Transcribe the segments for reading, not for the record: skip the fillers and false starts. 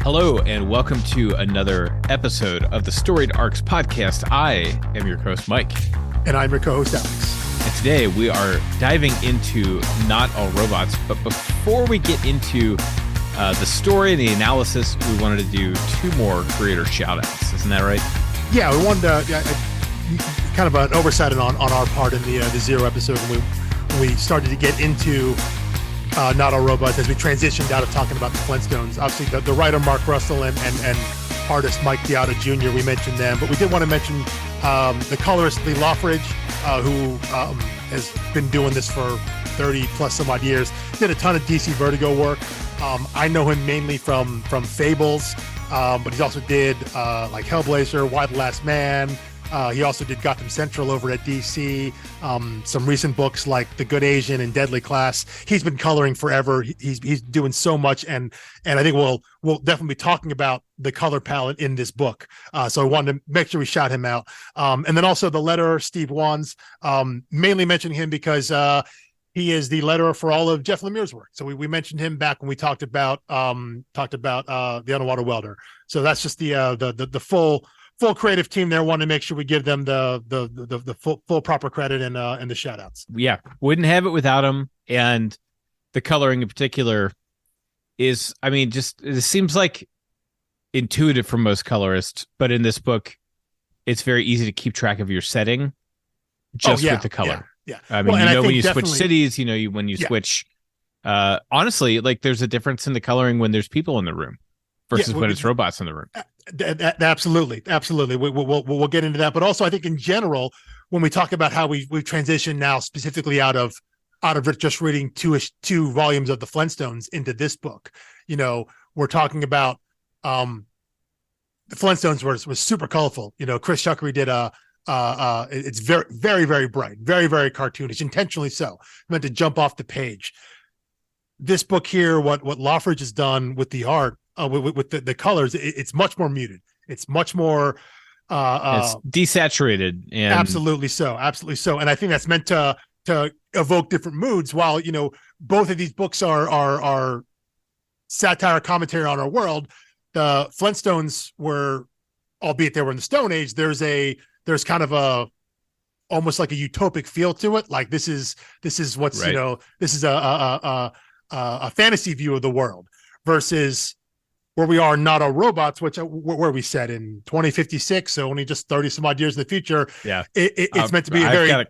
Hello, and welcome to another episode of the Storied Arcs podcast. I am your host, Mike. And I'm your co-host, Alex. And today we are diving into Not All Robots. But before we get into the story and the analysis, we wanted to do two more creator shout-outs. Isn't that right? Yeah, we wanted to, kind of an oversight on our part in the Zero episode when we started to get into Not All Robots as we transitioned out of talking about the Flintstones. Obviously, the writer Mark Russell and artist Mike Deodato Jr., we mentioned them, but we did want to mention the colorist Lee Loffridge, who has been doing this for 30 plus some odd years, did a ton of DC Vertigo work. I know him mainly from Fables, but he also did like Hellblazer, Why the Last Man. He also did Gotham Central over at DC. Some recent books like The Good Asian and Deadly Class. He's been coloring forever. He's doing so much, and I think we'll definitely be talking about the color palette in this book. So I wanted to make sure we shout him out. And then also the letterer Steve Wands, mainly mentioning him because he is the letterer for all of Jeff Lemire's work. So we mentioned him back when we talked about the Underwater Welder. So that's just the full creative team there. Want to make sure we give them the full proper credit and the shout outs. Yeah, wouldn't have it without them. And the coloring in particular is, I mean, just it seems like intuitive for most colorists, but in this book, it's very easy to keep track of your setting just with the color. Yeah. I mean, when you switch cities, when you switch, honestly, like there's a difference in the coloring when there's people in the room versus when it's robots in the room. Absolutely. We'll get into that. But also, I think in general, when we talk about how we've transitioned now specifically out of just reading two volumes of the Flintstones into this book, we're talking about the Flintstones was super colorful. Chris Shuckery did it's very, very, very bright, very, very cartoonish, intentionally so, meant to jump off the page. This book here, what Loffridge has done with the art, with the colors, it's much more muted. It's much more it's desaturated. And absolutely so. And I think that's meant to evoke different moods. While both of these books are satire, commentary on our world, the Flintstones were, albeit they were in the Stone Age, there's kind of almost like a utopic feel to it. Like this is what's right. This is a fantasy view of the world versus where we are Not All Robots, where we set in 2056, so only just 30 some odd years in the future. Yeah, it's meant to be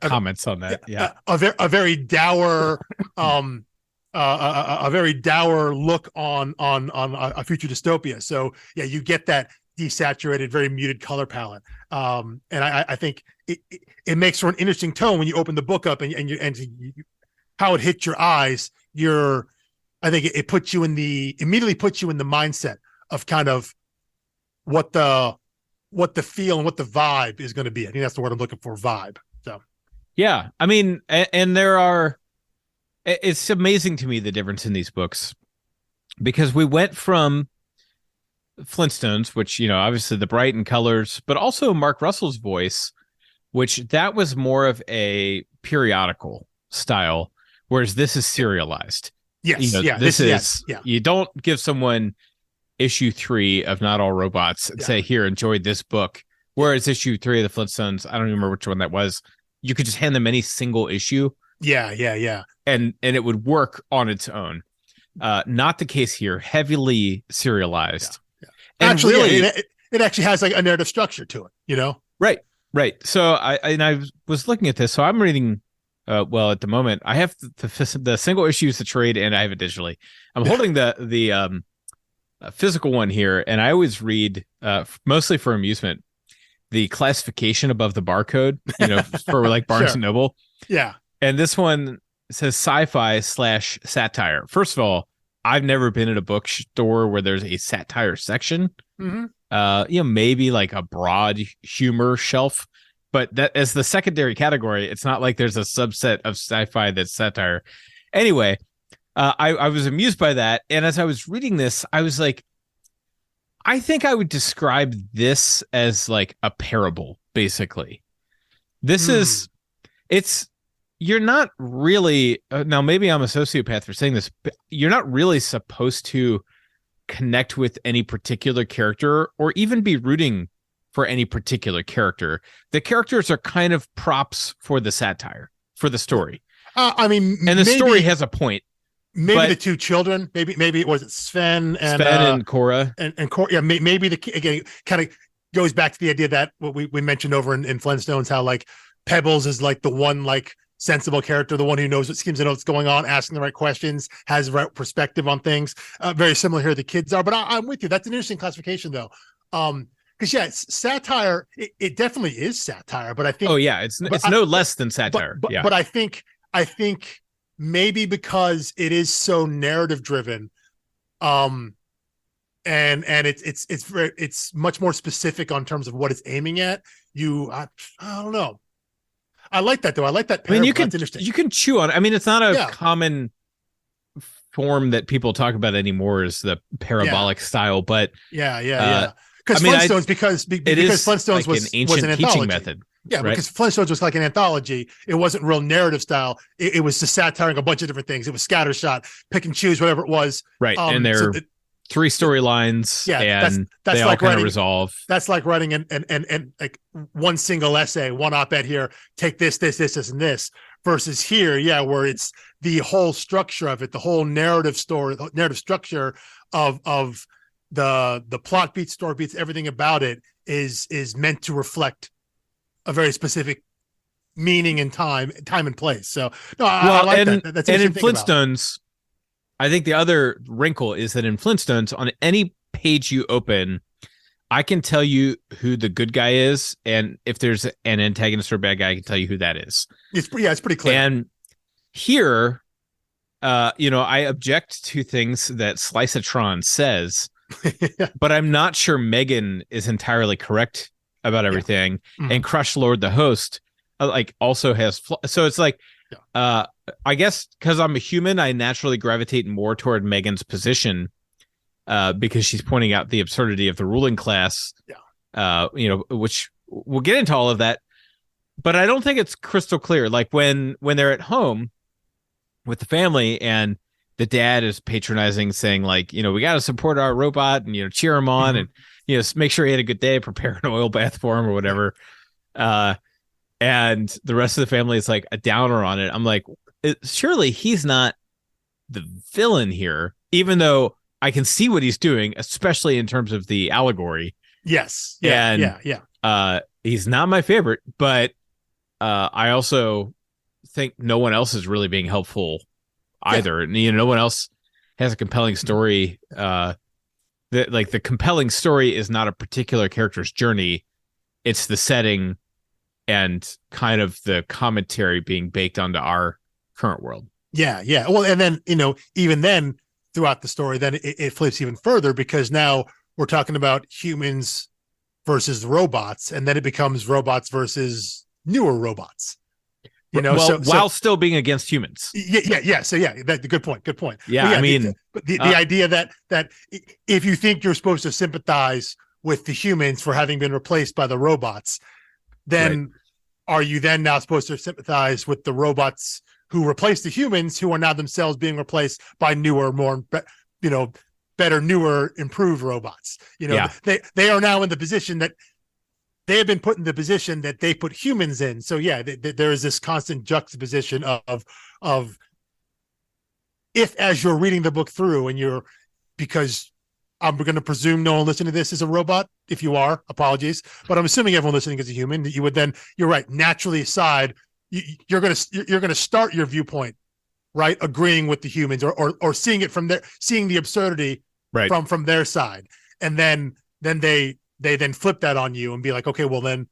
comments on that. Yeah, a very dour, a very dour look on a future dystopia. So yeah, you get that desaturated, very muted color palette, and I think it makes for an interesting tone when you open the book up and how it hits your eyes. I think it immediately puts you in the mindset of kind of what the feel and what the vibe is going to be. I think that's the word I'm looking for, vibe. So, yeah, I mean, and it's amazing to me the difference in these books because we went from Flintstones, which, obviously the bright and colors, but also Mark Russell's voice, which that was more of a periodical style, whereas this is serialized. Yes, You don't give someone issue 3 of Not All Robots and say, here, enjoy this book. Whereas issue 3 of the Flintstones, I don't even remember which one that was. You could just hand them any single issue. Yeah. And it would work on its own. Not the case here. Heavily serialized. Yeah. And actually, really, it actually has like a narrative structure to it, Right. So I was looking at this. So I'm reading. At the moment, I have the single issues to trade, and I have it digitally. I'm holding the physical one here, and I always read, mostly for amusement, the classification above the barcode, for like Barnes and Noble. Yeah. And this one says sci-fi / satire. First of all, I've never been at a bookstore where there's a satire section. Mm-hmm. Maybe like a broad humor shelf. But that as the secondary category, it's not like there's a subset of sci-fi that's satire. Anyway, I was amused by that. And as I was reading this, I was like, I think I would describe this as like a parable, basically. You're not really, now maybe I'm a sociopath for saying this, but you're not really supposed to connect with any particular character or even be rooting for any particular character. The characters are kind of props for the satire, for the story. I mean, and the story has a point. Maybe the two children, maybe it was Sven and Cora, and Cora. Yeah, maybe again kind of goes back to the idea that what we mentioned over in Flintstones, how like Pebbles is like the one like sensible character, the one who knows what seems to know what's going on, asking the right questions, has the right perspective on things. Very similar here, the kids are. But I'm with you. That's an interesting classification, though. Because it's satire. It definitely is satire. But I think, it's no less than satire. But I think maybe because it is so narrative driven, and it's much more specific on terms of what it's aiming at. I don't know. I like that though. I like that. I mean, you can chew on it. I mean, it's not a common form that people talk about anymore, is the parabolic style. But Because Flintstones, because Flintstones like an ancient teaching method. Yeah, right? Because Flintstones was like an anthology. It wasn't real narrative style. It was just satiring a bunch of different things. It was scattershot, pick and choose, whatever it was. Right, and there are 3 storylines, and that's they all kind of resolve. That's like writing and like one single essay, one op-ed here. Take this, and this. Versus here, where it's the whole structure of it, the whole narrative structure of the plot beats, story beats, everything about it is meant to reflect a very specific meaning and time and place. So I like that. That's and in Flintstones, I think the other wrinkle is that in Flintstones, on any page you open, I can tell you who the good guy is, and if there's an antagonist or bad guy, I can tell you who that is. It's pretty clear. And here, I object to things that Slice-a-tron says, but I'm not sure Megan is entirely correct about everything. Mm-hmm. And Crush Lord the host also has so it's like I guess because I'm a human, I naturally gravitate more toward Megan's position because she's pointing out the absurdity of the ruling class, which we'll get into all of that, but I don't think it's crystal clear. Like when they're at home with the family and the dad is patronizing, saying like, we got to support our robot and, cheer him on and, make sure he had a good day, prepare an oil bath for him or whatever. And the rest of the family is like a downer on it. I'm like, surely he's not the villain here, even though I can see what he's doing, especially in terms of the allegory. Yes. He's not my favorite, but I also think no one else is really being helpful either. No one else has a compelling story. The compelling story is not a particular character's journey. It's the setting and kind of the commentary being baked onto our current world. Yeah. Well, and then, even then throughout the story, then it flips even further because now we're talking about humans versus robots, and then it becomes robots versus newer robots. While still being against humans. Yeah. So that's a good point. Yeah, I mean, the idea that if you think you're supposed to sympathize with the humans for having been replaced by the robots, then are you then now supposed to sympathize with the robots who replaced the humans, who are now themselves being replaced by newer, more better, newer, improved robots? They are now in the position that they have been put in the position that they put humans in. So there is this constant juxtaposition of if, as you're reading the book through, and because I'm going to presume no one listening to this is a robot. If you are, apologies, but I'm assuming everyone listening is a human. You would then, you're right, naturally aside, you're going to start your viewpoint, right, agreeing with the humans or seeing it from seeing the absurdity from their side, and then they then flip that on you and be like, okay, well then,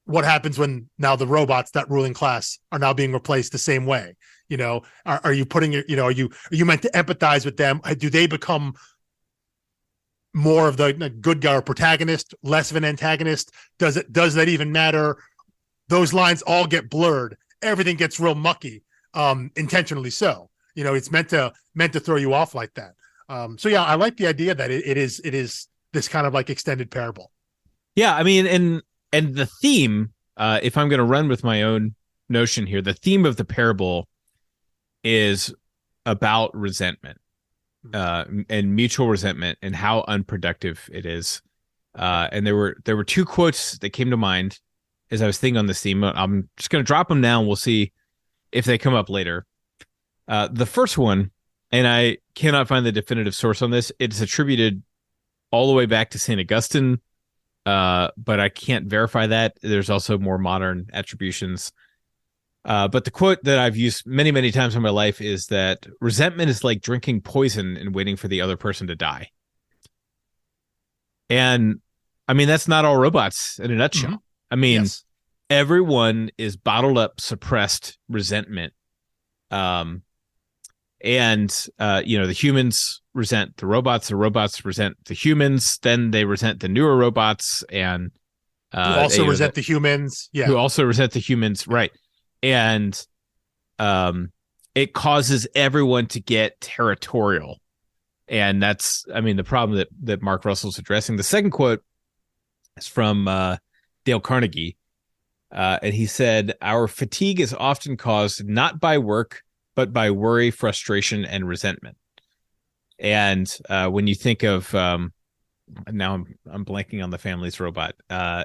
what happens when now the robots, that ruling class, are now being replaced the same way? Are you putting it, are you meant to empathize with them? Do they become more of the good guy or protagonist, less of an antagonist? Does that even matter? Those lines all get blurred. Everything gets real mucky, intentionally so. It's meant to throw you off like that. I like the idea that it is this kind of like extended parable. Yeah, I mean, and the theme, if I'm going to run with my own notion here, the theme of the parable is about resentment. and mutual resentment and how unproductive it is. And there were two quotes that came to mind as I was thinking on this theme. I'm just going to drop them now and we'll see if they come up later. The first one, and I cannot find the definitive source on this. It's attributed all the way back to St. Augustine, but I can't verify that. There's also more modern attributions. But the quote that I've used many, many times in my life is that resentment is like drinking poison and waiting for the other person to die. And I mean, that's not all robots in a nutshell. Mm-hmm. I mean, everyone is bottled up, suppressed resentment. And the humans resent the robots resent the humans, then they resent the newer robots, and who also resent the humans. Yeah. Who also resent the humans, right. And it causes everyone to get territorial. And that's, I mean, the problem that Mark Russell's addressing. The second quote is from Dale Carnegie. And he said, "Our fatigue is often caused not by work, but by worry, frustration, and resentment." And when you think of, now I'm blanking on the family's robot.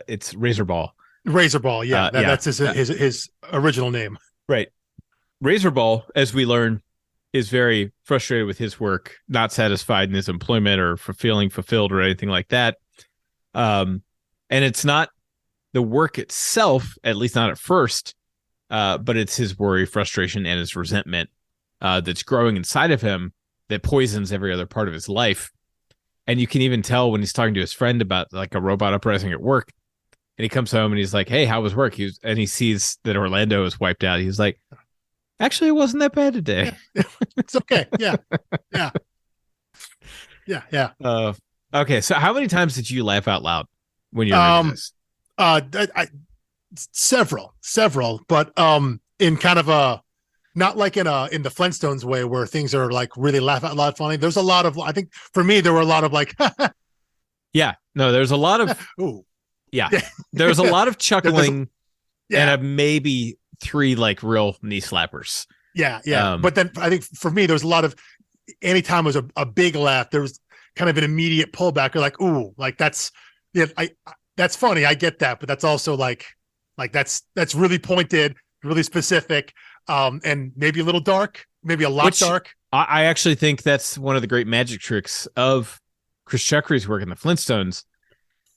It's Razorball. Razorball, yeah. That's his original name. Right. Razorball, as we learn, is very frustrated with his work, not satisfied in his employment or feeling fulfilled or anything like that. And it's not the work itself, at least not at first, but it's his worry, frustration, and his resentment that's growing inside of him that poisons every other part of his life. And you can even tell when he's talking to his friend about like a robot uprising at work, and he comes home and he's like, "Hey, how was work?" And he sees that Orlando is wiped out. He's like, "Actually, it wasn't that bad today. It's okay." Yeah. Okay. So how many times did you laugh out loud when you read this? Several, but in kind of a, not like in the Flintstones way where things are like really laugh out loud funny. There's a lot of, I think for me, there were a lot of like, yeah, no, there's a lot of, ooh, yeah, there's a lot of chuckling and maybe 3 like real knee slappers. Yeah. But then I think for me, there was a lot of, anytime it was a big laugh, there was kind of an immediate pullback. You're like, ooh, like that's funny. I get that, but that's also like that's really pointed, really specific, and maybe a little dark, maybe a lot dark. I actually think that's one of the great magic tricks of Chris Chuckery's work in the Flintstones,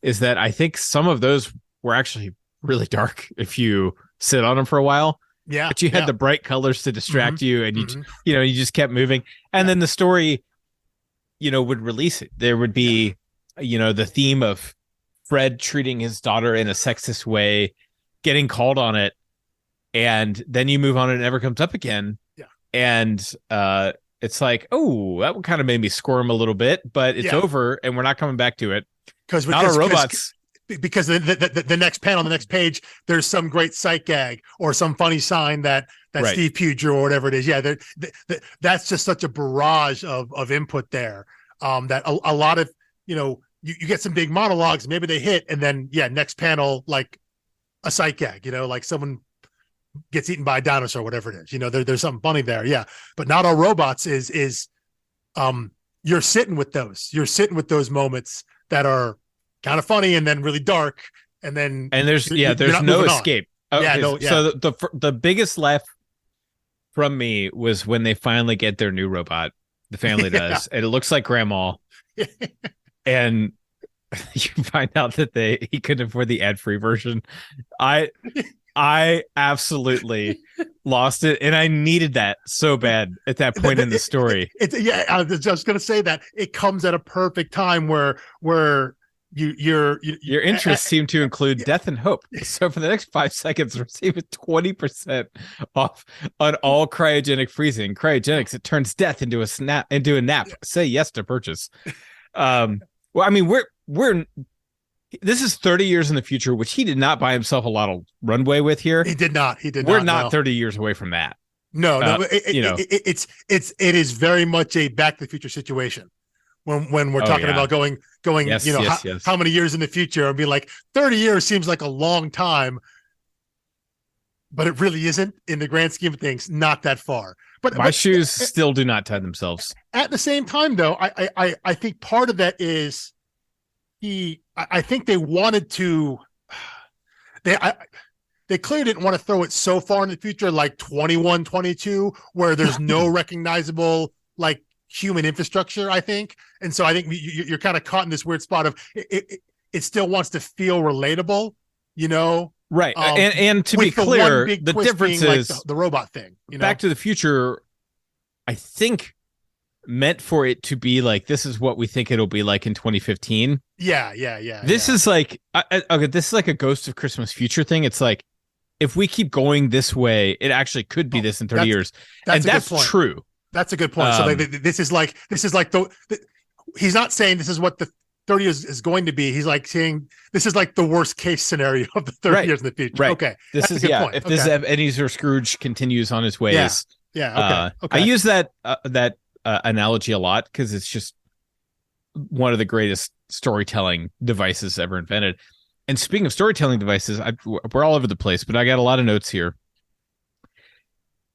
is that I think some of those were actually really dark if you sit on them for a while. Yeah. But you had the bright colors to distract you, and you just kept moving. And then the story, would release it. There would be, the theme of Fred treating his daughter in a sexist way, getting called on it, and then you move on and it never comes up again. Yeah. And it's like, oh, that one kind of made me squirm a little bit, but it's over and we're not coming back to it. Because robots. Because the next panel, the next page, there's some great sight gag or some funny sign that Steve Pugh drew or whatever it is. Yeah, that's just such a barrage of input there, that a lot of, you get some big monologues, maybe they hit, and then next panel, like a sight gag, like someone gets eaten by a dinosaur, whatever it is. There's something funny there. Yeah, but Not All Robots is you're sitting with those. You're sitting with those moments that are kind of funny and then really dark, and there's no escape. Okay, So the biggest laugh from me was when they finally get their new robot, the family does, and it looks like Grandma. And you find out that he couldn't afford the ad-free version. I absolutely lost it, and I needed that so bad at that point in the story. I was just going to say that it comes at a perfect time where your interests seem to include death and hope. So for the next 5 seconds, receive 20% off on all cryogenic freezing. Cryogenics, it turns death into a nap. Say yes to purchase. Well, I mean, this is 30 years in the future, which he did not buy himself a lot of runway with here. He did not. We're not 30 years away from that. No, it is very much a Back to the Future situation. When we're talking about going, yes. How many years in the future, and be like 30 years seems like a long time. but it really isn't in the grand scheme of things, not that far. But my shoes still do not tie themselves. At the same time, though, I think part of that is I think they wanted to, they clearly didn't want to throw it so far in the future, like 21, 22, where there's no recognizable like human infrastructure, I think. And so I think you're kind of caught in this weird spot of it still wants to feel relatable, you know? Right. And to be clear, the difference is like the robot thing. You know? Back to the Future, I think, meant for it to be like, this is what we think it'll be like in 2015. Yeah. This is like, okay, this is like a Ghost of Christmas Future thing. It's like, if we keep going this way, it actually could be this in 30 years. And that's true. That's a good point. So this is like he's not saying this is what the 30 years is going to be. He's like saying this is like the worst case scenario of the 30 years in the future. Right. Okay. This is, point. If this Ebenezer Scrooge continues on his ways. Yeah. Okay. I use that analogy a lot because it's just one of the greatest storytelling devices ever invented. And speaking of storytelling devices, we're all over the place, but I got a lot of notes here.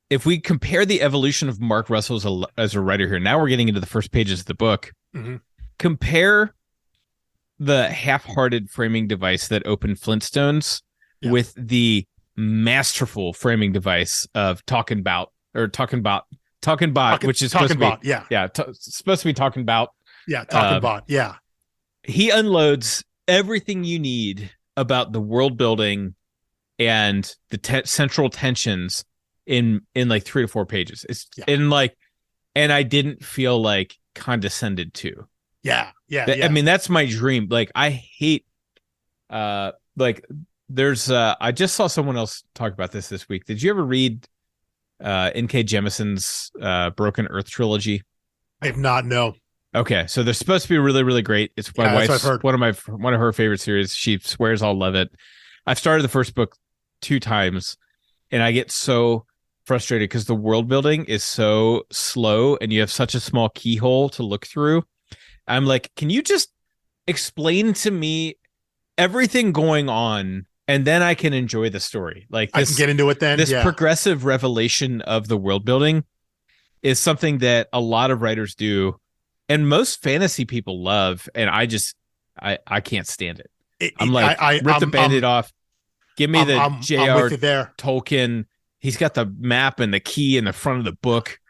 If we compare the evolution of Mark Russell as a writer here, now we're getting into the first pages of the book. Mm-hmm. Compare the half-hearted framing device that opened Flintstones with the masterful framing device of Talking Bot, which is supposed to be supposed to be Talking Bot. Yeah, Talking Bot. Yeah, he unloads everything you need about the world building and the central tensions in like 3 to 4 pages. It's and I didn't feel like condescended to. Yeah. I mean, that's my dream. Like, I hate like there's I just saw someone else talk about this week. Did you ever read N.K. Jemisin's Broken Earth trilogy? I have not. No. Okay, so they're supposed to be really, really great. It's my wife's one of her favorite series. She swears I'll love it. I've started the first book 2 times, and I get so frustrated because the world building is so slow, and you have such a small keyhole to look through. I'm like, can you just explain to me everything going on, and then I can enjoy the story? Like, I can get into it then. This progressive revelation of the world building is something that a lot of writers do. And most fantasy people love, and I can't stand it. I'm like, rip the Band-Aid off. Give me the J.R. Tolkien. He's got the map and the key in the front of the book.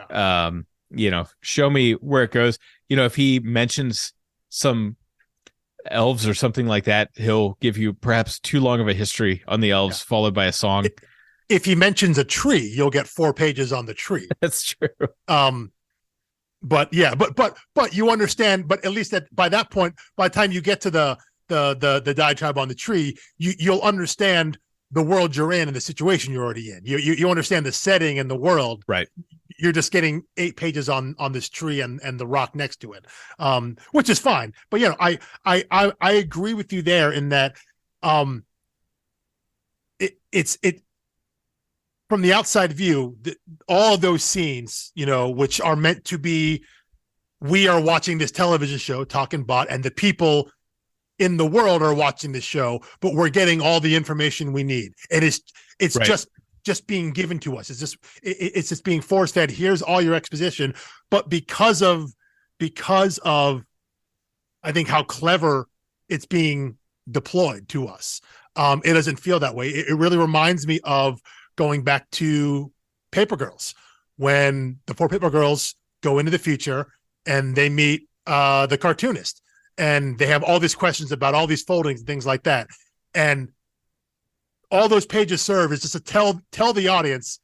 Yeah. Show me where it goes. If he mentions some elves or something like that, he'll give you perhaps too long of a history on the elves, followed by a song. If he mentions a tree, you'll get 4 pages on the tree. That's true. But you understand. But at least by that point, by the time you get to the diatribe on the tree, you'll understand the world you're in and the situation you're already in. You understand the setting and the world. Right. You're just getting 8 pages on this tree and the rock next to it, which is fine. But I agree with you there in that it's from the outside view, all of those scenes, which are meant to be, we are watching this television show, Talking Bot, and the people in the world are watching this show, but we're getting all the information we need. And it's right. just being given to us. It's just being force fed. Here's all your exposition. But because of I think how clever it's being deployed to us, it doesn't feel that way. It really reminds me of going back to Paper Girls, when the 4 Paper Girls go into the future and they meet the cartoonist, and they have all these questions about all these foldings and things like that. And all those pages serve is just to tell the audience,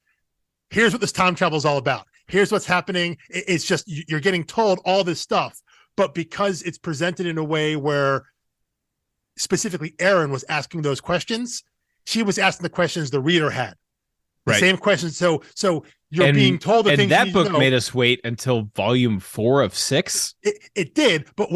here's what this time travel is all about. Here's what's happening. It's just, you're getting told all this stuff, but because it's presented in a way where specifically Erin was asking those questions, she was asking the questions the reader had. The same questions. So you're being told the things. And that book made us wait until volume 4 of 6. It did, but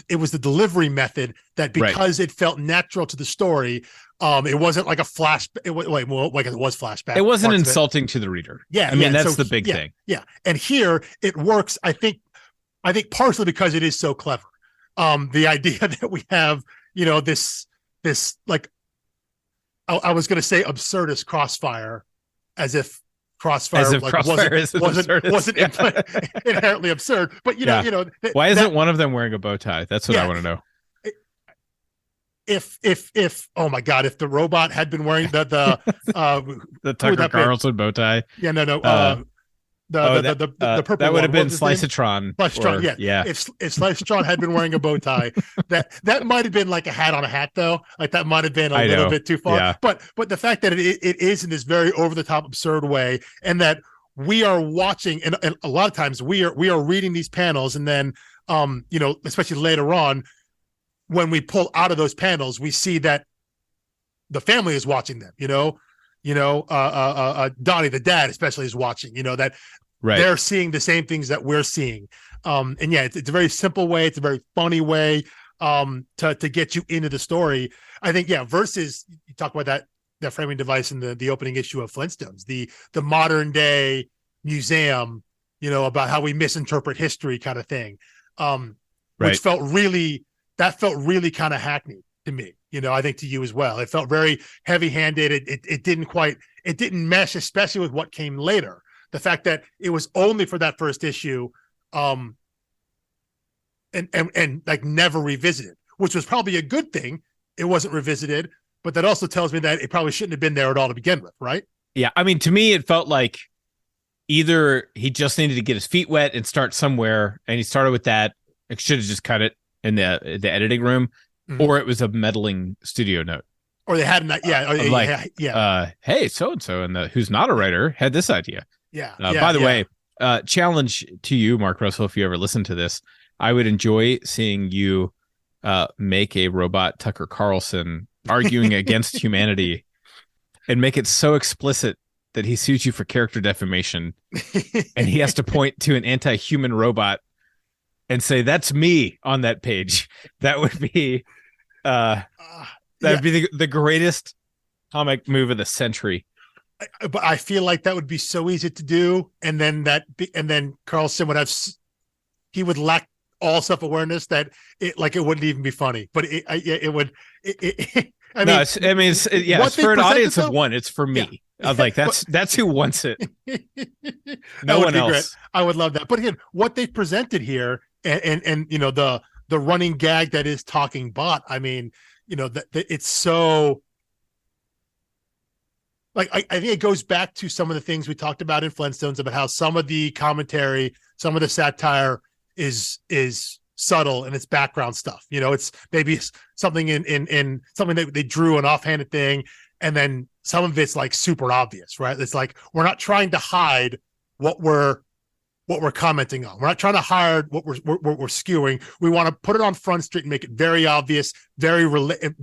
it was the delivery method that, because it felt natural to the story. It wasn't like a flash. It was flashback. It wasn't insulting to the reader. Yeah, I mean that's the big thing. Yeah, and here it works. I think partially because it is so clever. The idea that we have, this like I was going to say absurdist Crossfire, as if Crossfire, As if like, Crossfire wasn't inherently absurd. But why isn't one of them wearing a bow tie? That's what I want to know. If oh my god, if the robot had been wearing the Tucker Carlson bow tie. Yeah, no. The purple that would have been Slicetron. Slicetron, yeah. If Slicetron had been wearing a bow tie, that might have been like a hat on a hat, though. Like that might have been a little bit too far. Yeah. But the fact that it is in this very over the top absurd way, and that we are watching, and a lot of times we are reading these panels, and then especially later on, when we pull out of those panels, we see that the family is watching them. Donnie, the dad, especially, is watching. That they're seeing the same things that we're seeing. And yeah, it's a very simple way. It's a very funny way to get you into the story. I think, versus you talk about that framing device in the opening issue of Flintstones, the modern day museum, about how we misinterpret history kind of thing, which felt really kind of hackneyed to me. I think to you as well. It felt very heavy-handed. It didn't mesh, especially with what came later. The fact that it was only for that first issue, and like never revisited, which was probably a good thing. It wasn't revisited, but that also tells me that it probably shouldn't have been there at all to begin with, right? Yeah, I mean, to me, it felt like either he just needed to get his feet wet and start somewhere, and he started with that. It should have just cut it in the editing room. Mm-hmm. Or it was a meddling studio note. Or they had hey, so-and-so, and who's not a writer, had this idea. By the way, challenge to you, Mark Russell, if you ever listen to this, I would enjoy seeing you make a robot Tucker Carlson arguing against humanity and make it so explicit that he sues you for character defamation and he has to point to an anti-human robot and say, that's me on that page. That would be the greatest comic move of the century. But I feel like that would be so easy to do, and then Carlson would lack all self-awareness that it wouldn't even be funny. But it would. It's for an audience of one. It's for me. I was like, that's who wants it. No one else. Great. I would love that. But again, what they presented here, and the running gag that is talking bot. I mean, it's so. Like, I think it goes back to some of the things we talked about in Flintstones about how some of the commentary, some of the satire is subtle and it's background stuff. It's maybe something in something that they drew an offhanded thing, and then some of it's like super obvious, right? It's like we're not trying to hide what we're commenting on. We're not trying to hide what we're skewing. We want to put it on Front Street and make it very obvious, very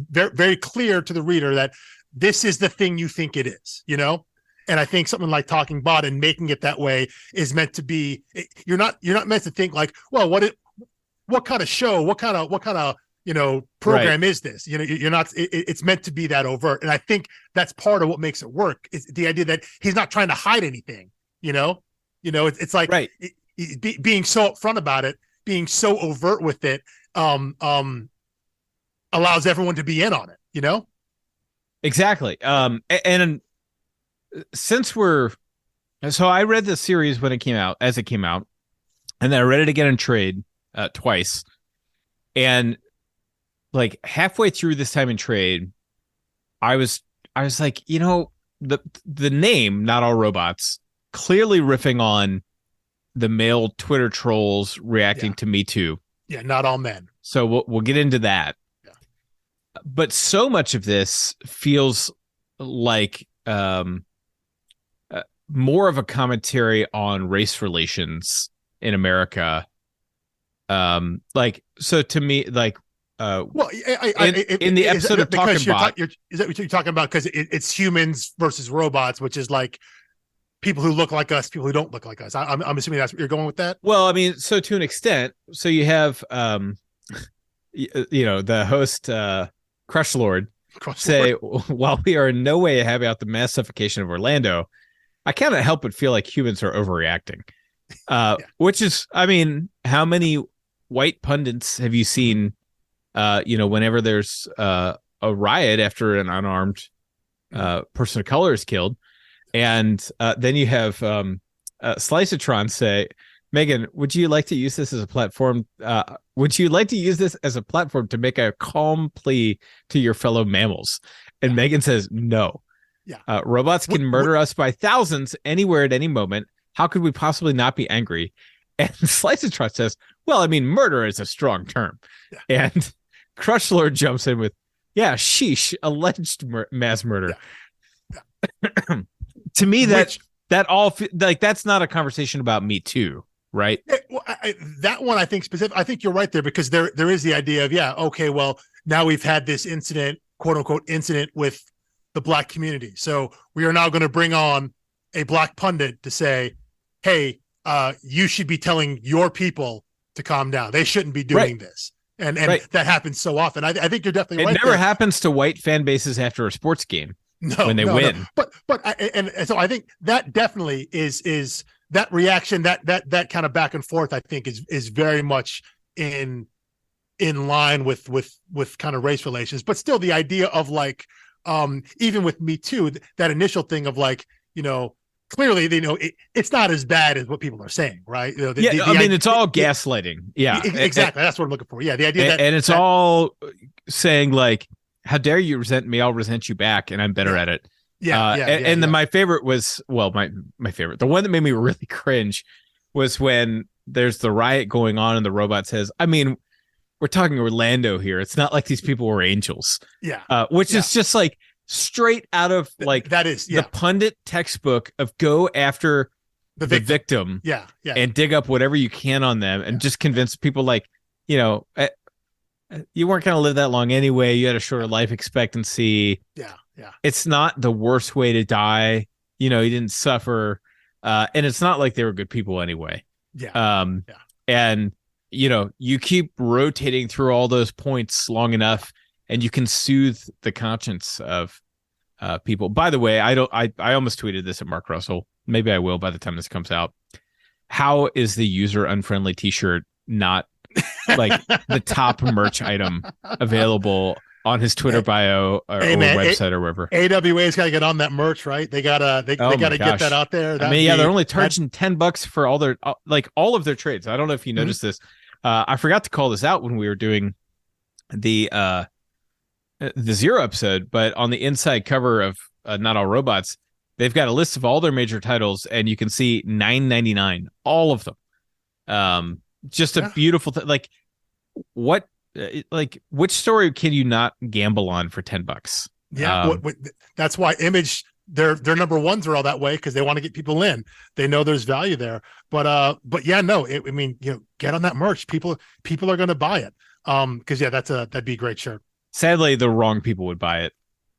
very clear to the reader that this is the thing you think it is, And I think something like Talking Bot and making it that way is meant to be. You're not meant to think like, well, what kind of show, what kind of program is this? You're not. It's meant to be that overt, and I think that's part of what makes it work. Is the idea that he's not trying to hide anything. It's like being so upfront about it, being so overt with it, allows everyone to be in on it. Exactly. And since so I read the series when it came out, and then I read it again in trade twice. And like halfway through this time in trade, I was like, the name, Not All Robots, clearly riffing on the male Twitter trolls reacting to Me Too. Yeah, not all men. So we'll get into that. But so much of this feels like more of a commentary on race relations in America. So to me, in the episode of Talking Bot, is that what you're talking about? Because it's humans versus robots, which is like people who look like us, people who don't look like us. I'm assuming that's what you're going with that. Well, I mean, so to an extent, so you have the host. Crush Lord say, while we are in no way happy about the mass suffocation of Orlando, I can't help but feel like humans are overreacting. Which is, I mean, how many white pundits have you seen, whenever there's a riot after an unarmed person of color is killed. And then you have Slicetron say, Megan, would you like to use this as a platform? Would you like to use this as a platform to make a calm plea to your fellow mammals? And Megan says, no. Yeah. Robots can murder us by thousands anywhere at any moment. How could we possibly not be angry? And Slicetron says, well, I mean, murder is a strong term. Yeah. And Crush Lord jumps in with, yeah, sheesh, alleged mass murder. Yeah. To me, that all like that's not a conversation about Me Too, right? Well, that one, I think specific. I think you're right there, because there is the idea of, okay, well, now we've had this incident, quote unquote, incident with the Black community, so we are now going to bring on a Black pundit to say, hey, you should be telling your people to calm down. They shouldn't be doing this. And that happens so often. I think you're definitely right. It never happens to white fan bases after a sports game when they win. No. But so I think that definitely is that reaction, that kind of back and forth, I think is very much in line with kind of race relations. But still, the idea of like, even with Me Too, that initial thing of like, clearly, it's not as bad as what people are saying, right? It's all gaslighting. Yeah, exactly. That's what I'm looking for. Yeah, the idea and it's all saying like, "How dare you resent me? I'll resent you back, and I'm better at it." And then my favorite was, well, my favorite, the one that made me really cringe, was when there's the riot going on, and the robot says, "I mean, we're talking Orlando here. It's not like these people were angels." Yeah, which is just like straight out of like that is the pundit textbook of go after the victim. And dig up whatever you can on them and just convince people like, you weren't going to live that long anyway. You had a shorter life expectancy. It's not the worst way to die. You didn't suffer. And it's not like they were good people anyway. And you keep rotating through all those points long enough, and you can soothe the conscience of people. By the way, I almost tweeted this at Mark Russell. Maybe I will by the time this comes out. How is the user unfriendly t-shirt not like the top merch item available on his Twitter bio or website or wherever? AWA's got to get on that merch, right? They gotta get that out there. They're only charging $10 for all their all of their trades. I don't know if you noticed this. I forgot to call this out when we were doing the Zero episode, but on the inside cover of Not All Robots, they've got a list of all their major titles, and you can see $9.99, all of them. Just a beautiful thing. Like, what? Which story can you not gamble on for $10? Yeah, that's why Image, their number ones are all that way, because they want to get people in. They know there's value there. But get on that merch. People are going to buy it. Because that'd be a great shirt. Sadly, the wrong people would buy it.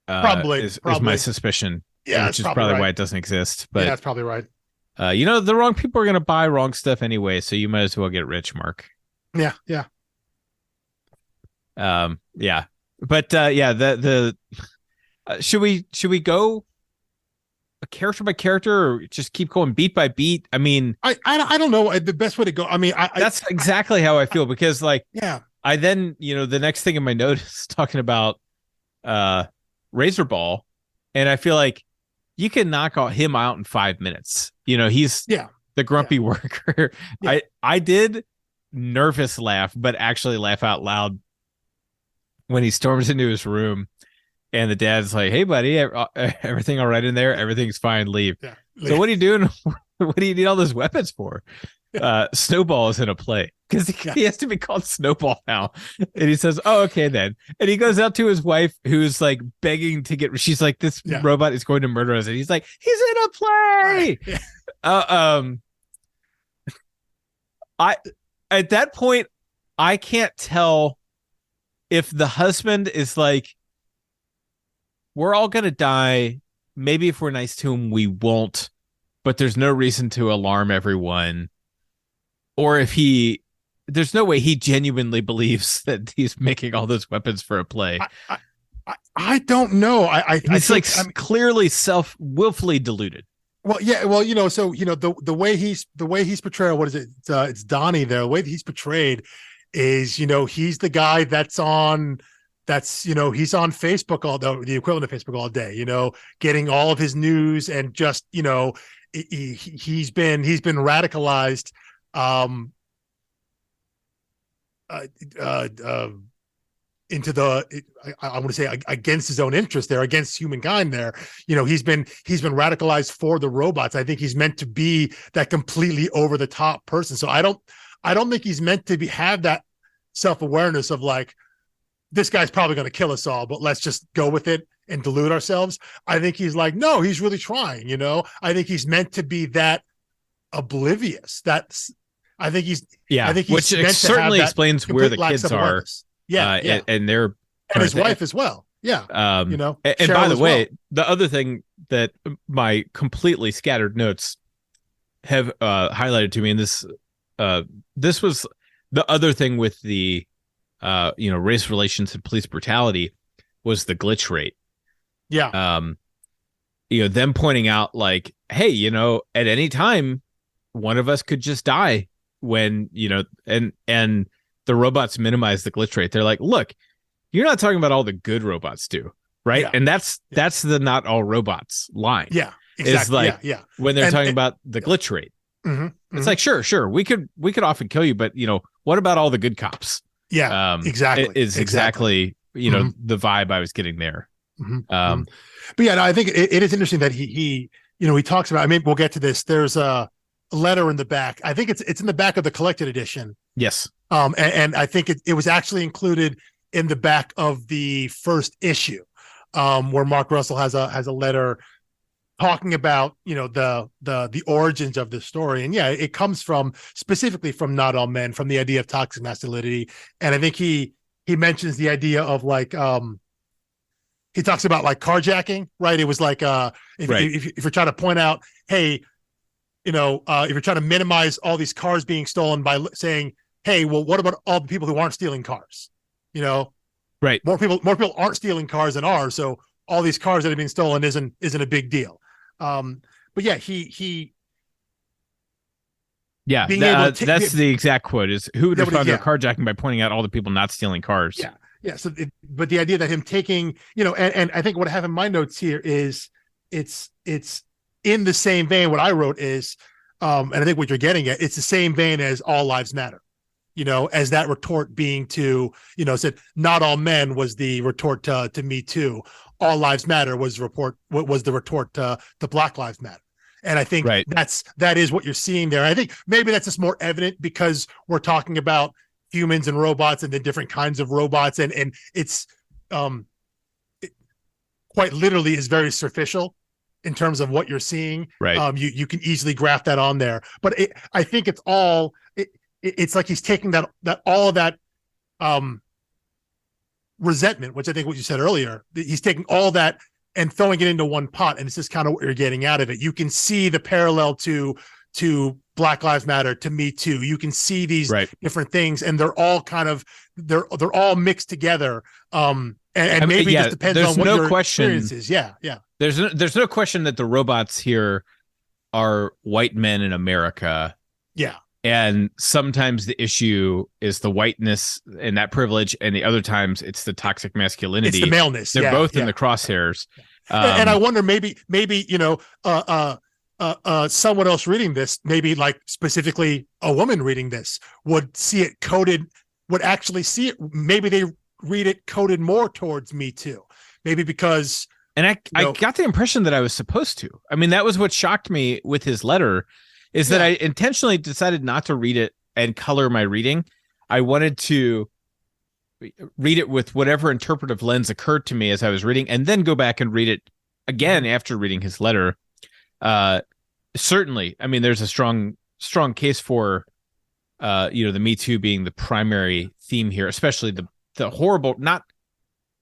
Probably is my suspicion. Yeah, which is probably right. Why it doesn't exist. But that's probably right. The wrong people are going to buy wrong stuff anyway, so you might as well get rich, Mark. Yeah. But should we go a character by character, or just keep going beat by beat? I mean, I don't know the best way to go. I mean, that's exactly how I feel, because I then, the next thing in my note is talking about Razorball, and I feel like you can knock him out in 5 minutes. He's the grumpy worker. Yeah. I did nervous laugh, but actually laugh out loud when he storms into his room, and the dad's like, "Hey, buddy, everything all right in there? Everything's fine. Leave." Yeah. So what are you doing? What do you need all those weapons for? Snowball is in a play, because he has to be called Snowball now. And he says, "Oh, okay then." And he goes out to his wife, who's like begging to get. She's like, "This robot is going to murder us," and he's like, "He's in a play." I at that point, I can't tell if the husband is like, "We're all gonna die. Maybe if we're nice to him, we won't. But there's no reason to alarm everyone." Or if there's no way he genuinely believes that he's making all those weapons for a play. I don't know. He's clearly willfully deluded. Well, yeah. Well, so the way he's portrayed. What is it? It's Donnie there. The way that he's portrayed is, he's the guy that's That's, he's on Facebook the equivalent of Facebook all day, getting all of his news, and just, he's been radicalized, into I want to say against his own interest there, against humankind there. He's been radicalized for the robots. I think he's meant to be that completely over the top person. So I don't think he's meant to have that self-awareness of like, this guy's probably going to kill us all, but let's just go with it and delude ourselves. I think he's like, no, he's really trying, I think he's meant to be that oblivious. I think he's which certainly explains where the kids are. Yeah. And they're, and his wife as well. Yeah. And by the way, the other thing that my completely scattered notes have highlighted to me, and this was the other thing with the race relations and police brutality, was the glitch rate. Yeah. Them pointing out like, hey, at any time one of us could just die when, and the robots minimize the glitch rate. They're like, look, you're not talking about all the good robots do, right? Yeah. And that's the not all robots line. Yeah. Exactly. It's like when they're talking about the glitch rate. It's like, sure. We could often kill you, but what about all the good cops? Yeah, exactly. Is exactly the vibe I was getting there. But yeah, no, I think it is interesting that he talks about. I mean, we'll get to this. There's a letter in the back. I think it's in the back of the collected edition. Yes. And I think it was actually included in the back of the first issue, where Mark Russell has a letter talking about the origins of the story. And yeah, it comes specifically from Not All Men, from the idea of toxic masculinity. And I think he mentions the idea of like he talks about like carjacking, right? It was like if you're trying to point out, hey, if you're trying to minimize all these cars being stolen by saying, hey, well, what about all the people who aren't stealing cars? Right. More people aren't stealing cars than are, so all these cars that have been stolen isn't a big deal. But yeah, that's the exact quote, is who would respond to carjacking by pointing out all the people not stealing cars. Yeah. So but the idea that him taking, and I think what I have in my notes here is it's in the same vein. What I wrote is, and I think what you're getting at, it's the same vein as All Lives Matter, as that retort being to, said Not All Men was the retort to Me Too. All Lives Matter was the retort to Black Lives Matter. And I think that is what you're seeing there. I think maybe that's just more evident because we're talking about humans and robots and the different kinds of robots. And it's it quite literally is very superficial in terms of what you're seeing. Right. You can easily graph that on there, but I think it's all, it's like he's taking that all of that resentment, which I think what you said earlier, he's taking all that and throwing it into one pot. And it's just kind of what you're getting out of it. You can see the parallel to Black Lives Matter, to Me Too. You can see these different things, and they're all kind of, they're all mixed together. And maybe it just depends on what your experience is. Yeah. There's no question that the robots here are white men in America. Yeah. And sometimes the issue is the whiteness and that privilege, and the other times it's the toxic masculinity. It's the maleness. They're both in the crosshairs. And I wonder, maybe someone else reading this, maybe like specifically a woman reading this, would see it coded, would actually see it. Maybe they read it coded more towards Me Too. Maybe because. And I got the impression that I was supposed to. I mean, that was what shocked me with his letter. Is that I intentionally decided not to read it and color my reading. I wanted to read it with whatever interpretive lens occurred to me as I was reading, and then go back and read it again after reading his letter. Certainly, I mean, there's a strong case for, the Me Too being the primary theme here, especially the horrible, not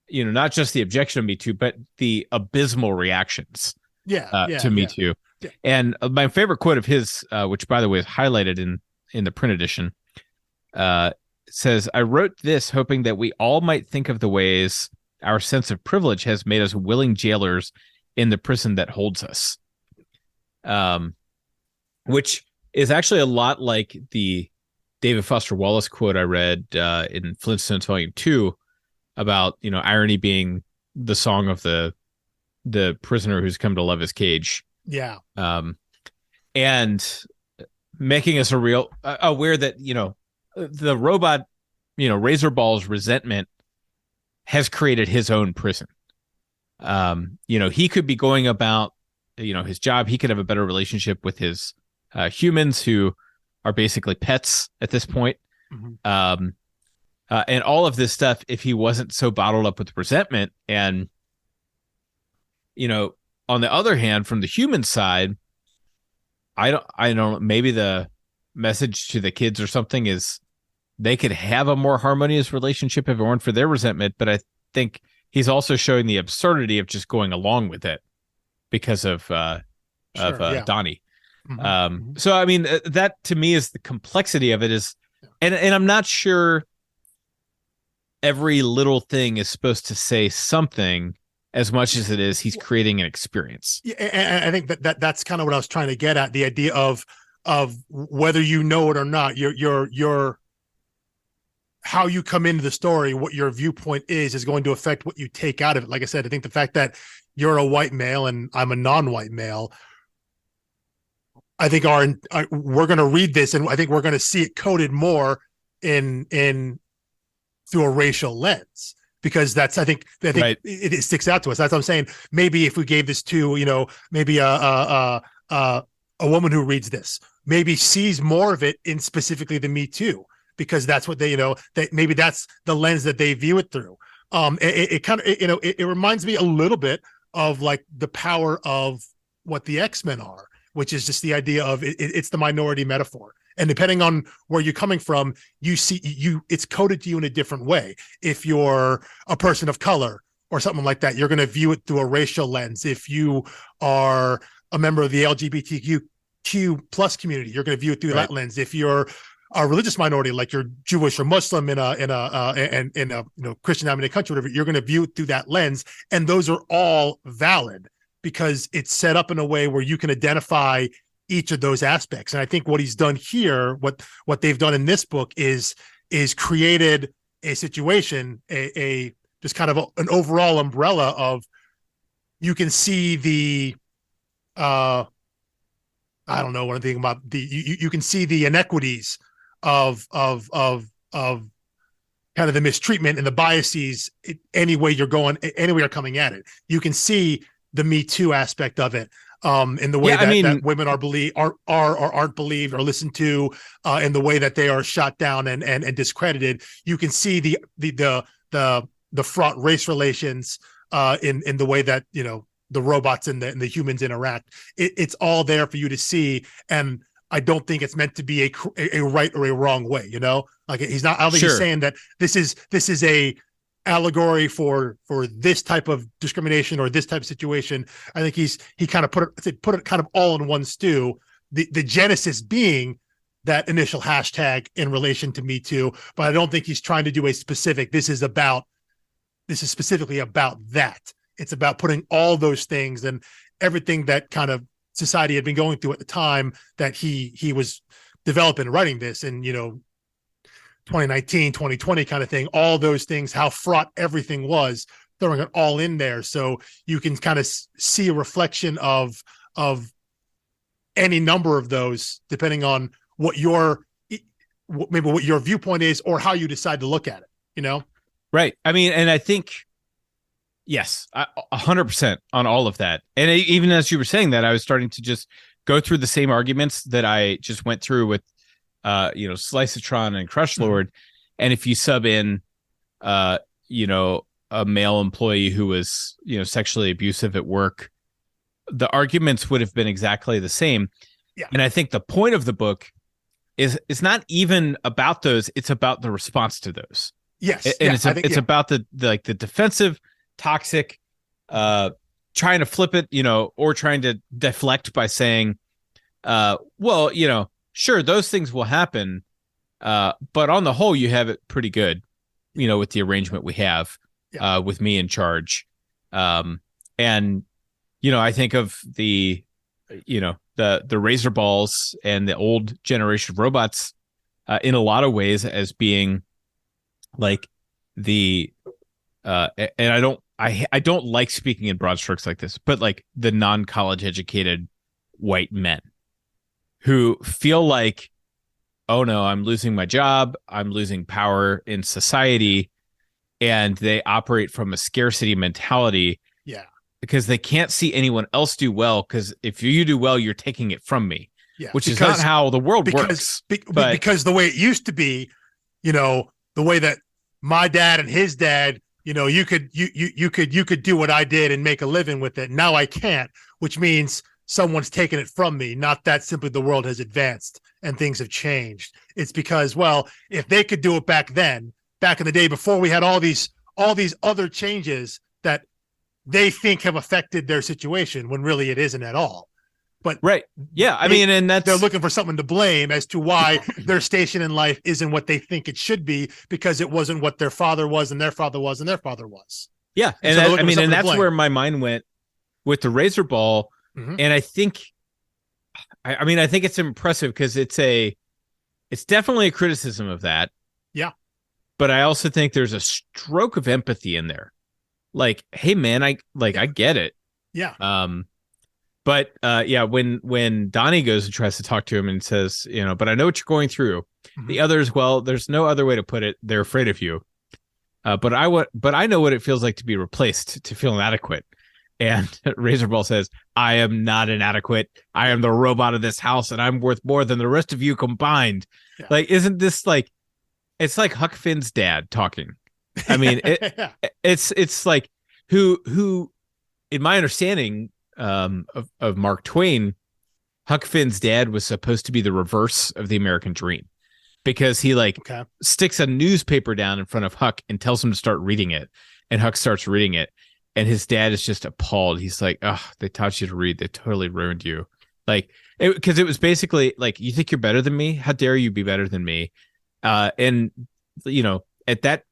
just the objection of Me Too, but the abysmal reactions to Me Too. Yeah. And my favorite quote of his, which by the way is highlighted in the print edition, says, "I wrote this hoping that we all might think of the ways our sense of privilege has made us willing jailers in the prison that holds us." Which is actually a lot like the David Foster Wallace quote I read in Flintstones Volume 2, about, irony being the song of the prisoner who's come to love his cage. Yeah. And making us aware that, the robot, Razorball's resentment has created his own prison. He could be going about, his job. He could have a better relationship with his humans who are basically pets at this point. Mm-hmm. And all of this stuff, if he wasn't so bottled up with resentment. And, on the other hand, from the human side, I don't, maybe the message to the kids or something is they could have a more harmonious relationship if it weren't for their resentment. But I think he's also showing the absurdity of just going along with it because of Donnie. Mm-hmm. So, I mean, that to me is the complexity of it is, and I'm not sure every little thing is supposed to say something as much as it is he's creating an experience. Yeah, and I think that's kind of what I was trying to get at, the idea of whether you know it or not, your how you come into the story, what your viewpoint is going to affect what you take out of it. Like I said, I think the fact that you're a white male and I'm a non-white male, I think we're going to read this and I think we're going to see it coded more in through a racial lens, because I think right. it sticks out to us. That's what I'm saying. Maybe if we gave this to, maybe a woman who reads this, maybe sees more of it in specifically the Me Too, because that's what they, that maybe that's the lens that they view it through. It kind of, it reminds me a little bit of like the power of what the X-Men are, which is just the idea of it's the minority metaphor. And depending on where you're coming from, it's coded to you in a different way. If you're a person of color or something like that, you're going to view it through a racial lens. If you are a member of the LGBTQ plus community, you're going to view it through that lens. If you're a religious minority, like you're Jewish or Muslim in a Christian dominated country, whatever, you're going to view it through that lens. And those are all valid because it's set up in a way where you can identify each of those aspects. And I think what he's done here, what they've done in this book is created a situation, a just kind of an overall umbrella of, you can see the I don't know what I'm thinking about, you can see the inequities of kind of the mistreatment and the biases any way you're coming at it. You can see the Me Too aspect of it. In the way that women aren't believed or listened to, in the way that they are shot down and discredited. You can see the fraught race relations in the way that the robots and the humans interact. It's all there for you to see, and I don't think it's meant to be a right or a wrong way. Like he's not. I don't think he's saying that this is a allegory for this type of discrimination or this type of situation. I think he kind of put it kind of all in one stew. The genesis being that initial hashtag in relation to Me Too, but I don't think he's trying to do a specific. This is specifically about that. It's about putting all those things and everything that kind of society had been going through at the time that he was developing and writing this, and 2019, 2020 kind of thing, all those things, how fraught everything was, throwing it all in there. So you can kind of see a reflection of any number of those, depending on what your viewpoint is or how you decide to look at it, Right. I mean, and I think, yes, 100% on all of that. And even as you were saying that, I was starting to just go through the same arguments that I just went through with Slicetron and Crush Lord. And if you sub in, a male employee who was, sexually abusive at work, the arguments would have been exactly the same. Yeah. And I think the point of the book is not even about those. It's about the response to those. Yes. And it's about the defensive, toxic, trying to flip it, or trying to deflect by saying, sure, those things will happen, but on the whole, you have it pretty good, with the arrangement we have, with me in charge. And, I think of the Razorballs and the old generation of robots in a lot of ways as being like the and I don't like speaking in broad strokes like this, but like the non-college educated white men who feel like, oh no, I'm losing my job, I'm losing power in society, and they operate from a scarcity mentality. Yeah. Because they can't see anyone else do well, because if you do well, you're taking it from me. Yeah. Which is not how the world works. Because the way it used to be, the way that my dad and his dad, you could do what I did and make a living with it. Now I can't, which means someone's taken it from me. Not that simply the world has advanced and things have changed. It's because, well, if they could do it back then, back in the day before we had all these other changes that they think have affected their situation, when really it isn't at all. But right. Yeah. I mean, and they're looking for something to blame as to why their station in life isn't what they think it should be, because it wasn't what their father was and their father was and their father was. Yeah. And so and that's where my mind went with the Razorball. Mm-hmm. And I think it's impressive because it's definitely a criticism of that. Yeah. But I also think there's a stroke of empathy in there. Like, hey man, I get it. Yeah. But when Donnie goes and tries to talk to him and says, but I know what you're going through. Mm-hmm. The others, well, there's no other way to put it. They're afraid of you. But I know what it feels like to be replaced, to feel inadequate. And Razorball says, I am not inadequate. I am the robot of this house, and I'm worth more than the rest of you combined. Yeah. Like, isn't this like, it's like Huck Finn's dad talking. I mean, it's like who, in my understanding of Mark Twain, Huck Finn's dad was supposed to be the reverse of the American dream, because he sticks a newspaper down in front of Huck and tells him to start reading it, and Huck starts reading it, and his dad is just appalled. He's like, "Oh, they taught you to read. They totally ruined you." Like, because it was basically like, you think you're better than me? How dare you be better than me? And at that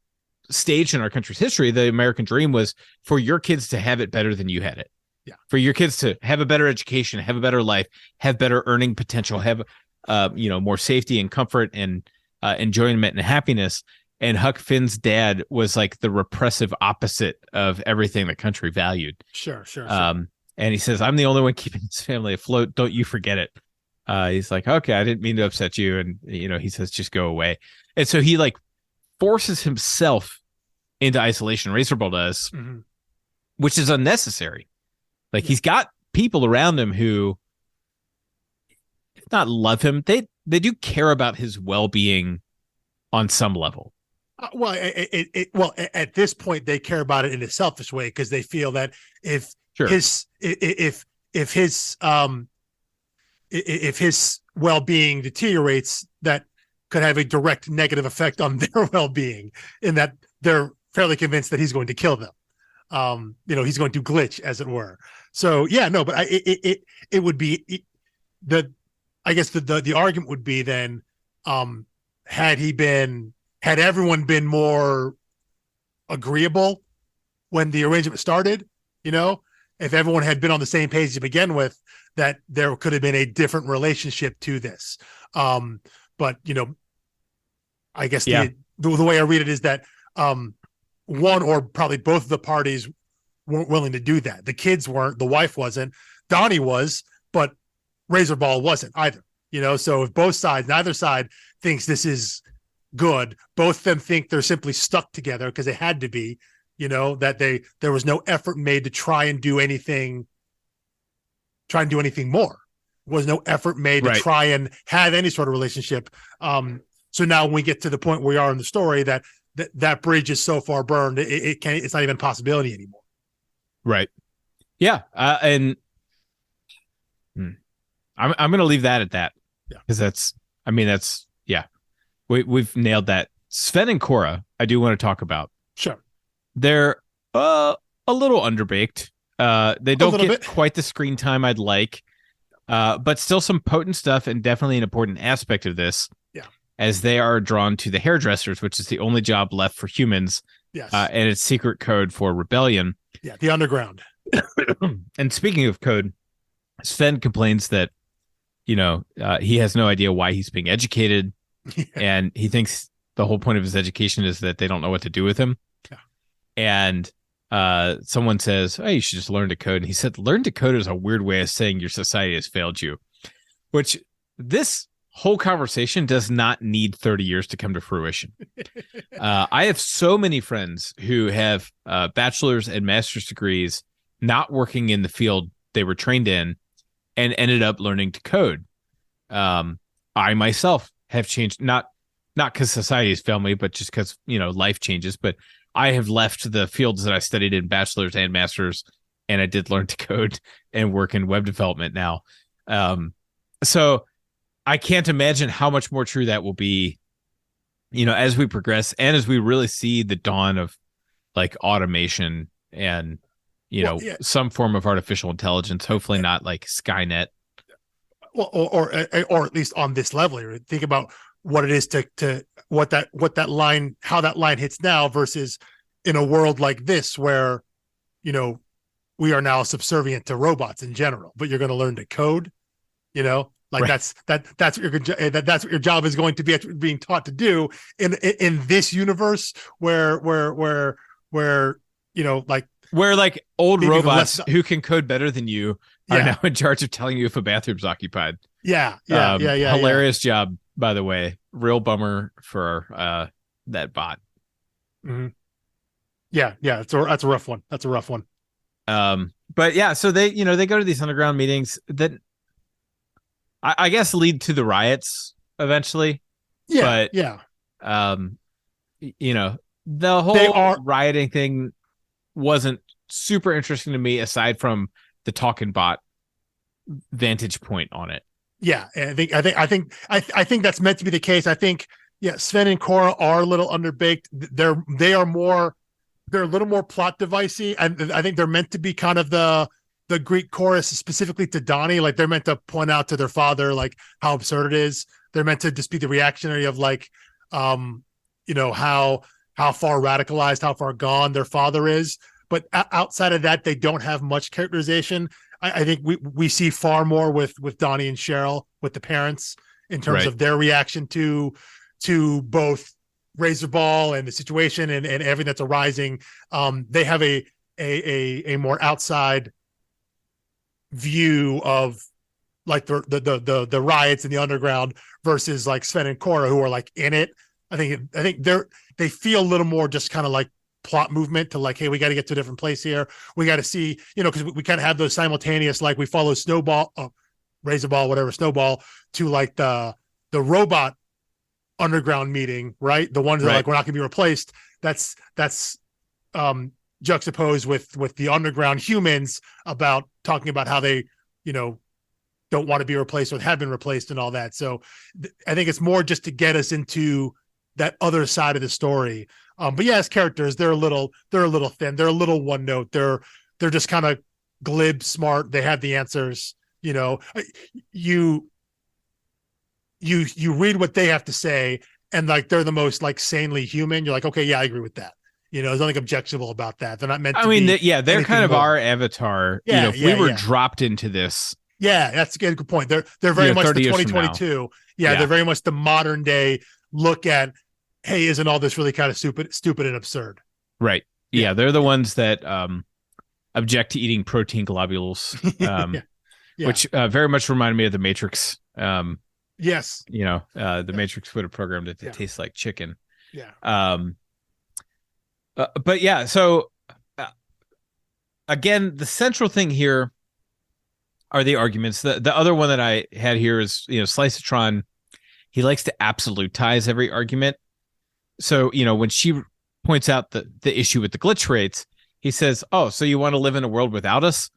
stage in our country's history, the American dream was for your kids to have it better than you had it. Yeah. For your kids to have a better education, have a better life, have better earning potential, have more safety and comfort and enjoyment and happiness. And Huck Finn's dad was like the repressive opposite of everything the country valued. Sure. And he says, I'm the only one keeping his family afloat. Don't you forget it. He's like, okay, I didn't mean to upset you. And, he says, just go away. And so he forces himself into isolation. Razorball does, mm-hmm. which is unnecessary. Like, he's got people around him who, if not love him, they do care about his well-being on some level. At this point, they care about it in a selfish way, because they feel that if his well-being deteriorates, that could have a direct negative effect on their well-being, in that they're fairly convinced that he's going to kill them. He's going to glitch, as it were. So but it would be the argument would be then, had everyone been more agreeable when the arrangement started, if everyone had been on the same page to begin with, that there could have been a different relationship to this. But I guess the way I read it is that one or probably both of the parties weren't willing to do that. The kids weren't, the wife wasn't, Donnie was, but Razorball wasn't either. So if both sides, neither side thinks this is good, both of them think they're simply stuck together because they had to be, that there was no effort made to try and do anything more. There was no effort made to try and have any sort of relationship. So now when we get to the point where we are in the story, that bridge is so far burned, it's not even a possibility anymore. Right. Yeah. And I'm going to leave that at that. Yeah. Because we've nailed that. Sven and Cora, I do want to talk about. Sure. They're a little underbaked. They don't get quite the screen time I'd like, but still some potent stuff, and definitely an important aspect of this. Yeah. As they are drawn to the hairdressers, which is the only job left for humans. Yes. And its secret code for rebellion. Yeah, the underground. And speaking of code, Sven complains that, he has no idea why he's being educated. Yeah. And he thinks the whole point of his education is that they don't know what to do with him. Yeah. and someone says, "Oh, you should just learn to code." And he said, "Learn to code is a weird way of saying your society has failed you," which this whole conversation does not need 30 years to come to fruition. I have so many friends who have bachelor's and master's degrees not working in the field they were trained in and ended up learning to code. I myself have changed, not because society has failed me, but just because, life changes. But I have left the fields that I studied in bachelor's and master's, and I did learn to code and work in web development now. So I can't imagine how much more true that will be, as we progress and as we really see the dawn of like automation and, some form of artificial intelligence, hopefully not like Skynet. Well, or at least on this level, think about what it is to what that line, how that line hits now versus in a world like this where, we are now subservient to robots in general, but you're going to learn to code, like right. that's what your job is going to be being taught to do in this universe where like old robots who can code better than you are now in charge of telling you if a bathroom's occupied. Yeah. Hilarious job, by the way. Real bummer for that bot. Mm-hmm. Yeah. That's a rough one. But yeah, so they go to these underground meetings that I guess lead to the riots eventually. Yeah. But, the whole rioting thing wasn't super interesting to me aside from the talking bot vantage point on it. Yeah, I think that's meant to be the case. I think Sven and Cora are a little underbaked. They're a little more plot devicey, and I think they're meant to be kind of the Greek chorus specifically to Donnie. Like they're meant to point out to their father like how absurd it is. They're meant to just be the reactionary of like how far radicalized, how far gone their father is. But outside of that, they don't have much characterization. I think we see far more with Donnie and Cheryl, with the parents, in terms of their reaction to both Razorball and the situation and everything that's arising. They have a more outside view of like the riots in the underground versus like Sven and Cora, who are like in it. I think they feel a little more just kind of like plot movement to like, hey, we got to get to a different place here. We got to see, because we kind of have those simultaneous, like we follow Razorball, whatever, Snowball to like the robot underground meeting, right? The ones that are like, we're not gonna be replaced. That's juxtaposed with the underground humans about talking about how they, don't want to be replaced or have been replaced and all that. So I think it's more just to get us into that other side of the story. But yeah, as characters, they're a little thin. They're a little one note. They're just kind of glib, smart. They have the answers. You read what they have to say, and like they're the most like sanely human. You're like, okay, yeah, I agree with that. There's nothing objectionable about that. They're not meant to be. They're kind of more our avatar. If we were dropped into this. Yeah, that's a good point. They're very much the 2022. They're very much the modern day look at, hey, isn't all this really kind of stupid and absurd? Right. Yeah, they're the ones that object to eating protein globules, which very much reminded me of the Matrix. Yes. The Matrix would have programmed it to taste like chicken. Yeah. But yeah, so again, the central thing here are the arguments. The other one that I had here is, Slicetron, he likes to absolutize every argument. So, when she points out the issue with the glitch rates, he says, oh, so you want to live in a world without us?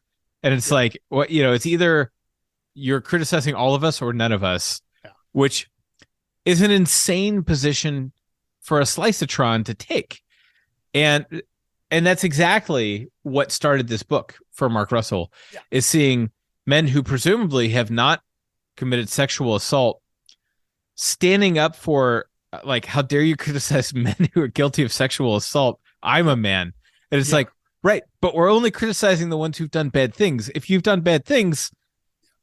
And it's like, what, it's either you're criticizing all of us or none of us, which is an insane position for a Slicetron to take. And that's exactly what started this book for Mark Russell, is seeing men who presumably have not committed sexual assault standing up for, like, how dare you criticize men who are guilty of sexual assault? I'm a man. And it's like, right, but we're only criticizing the ones who've done bad things. If you've done bad things,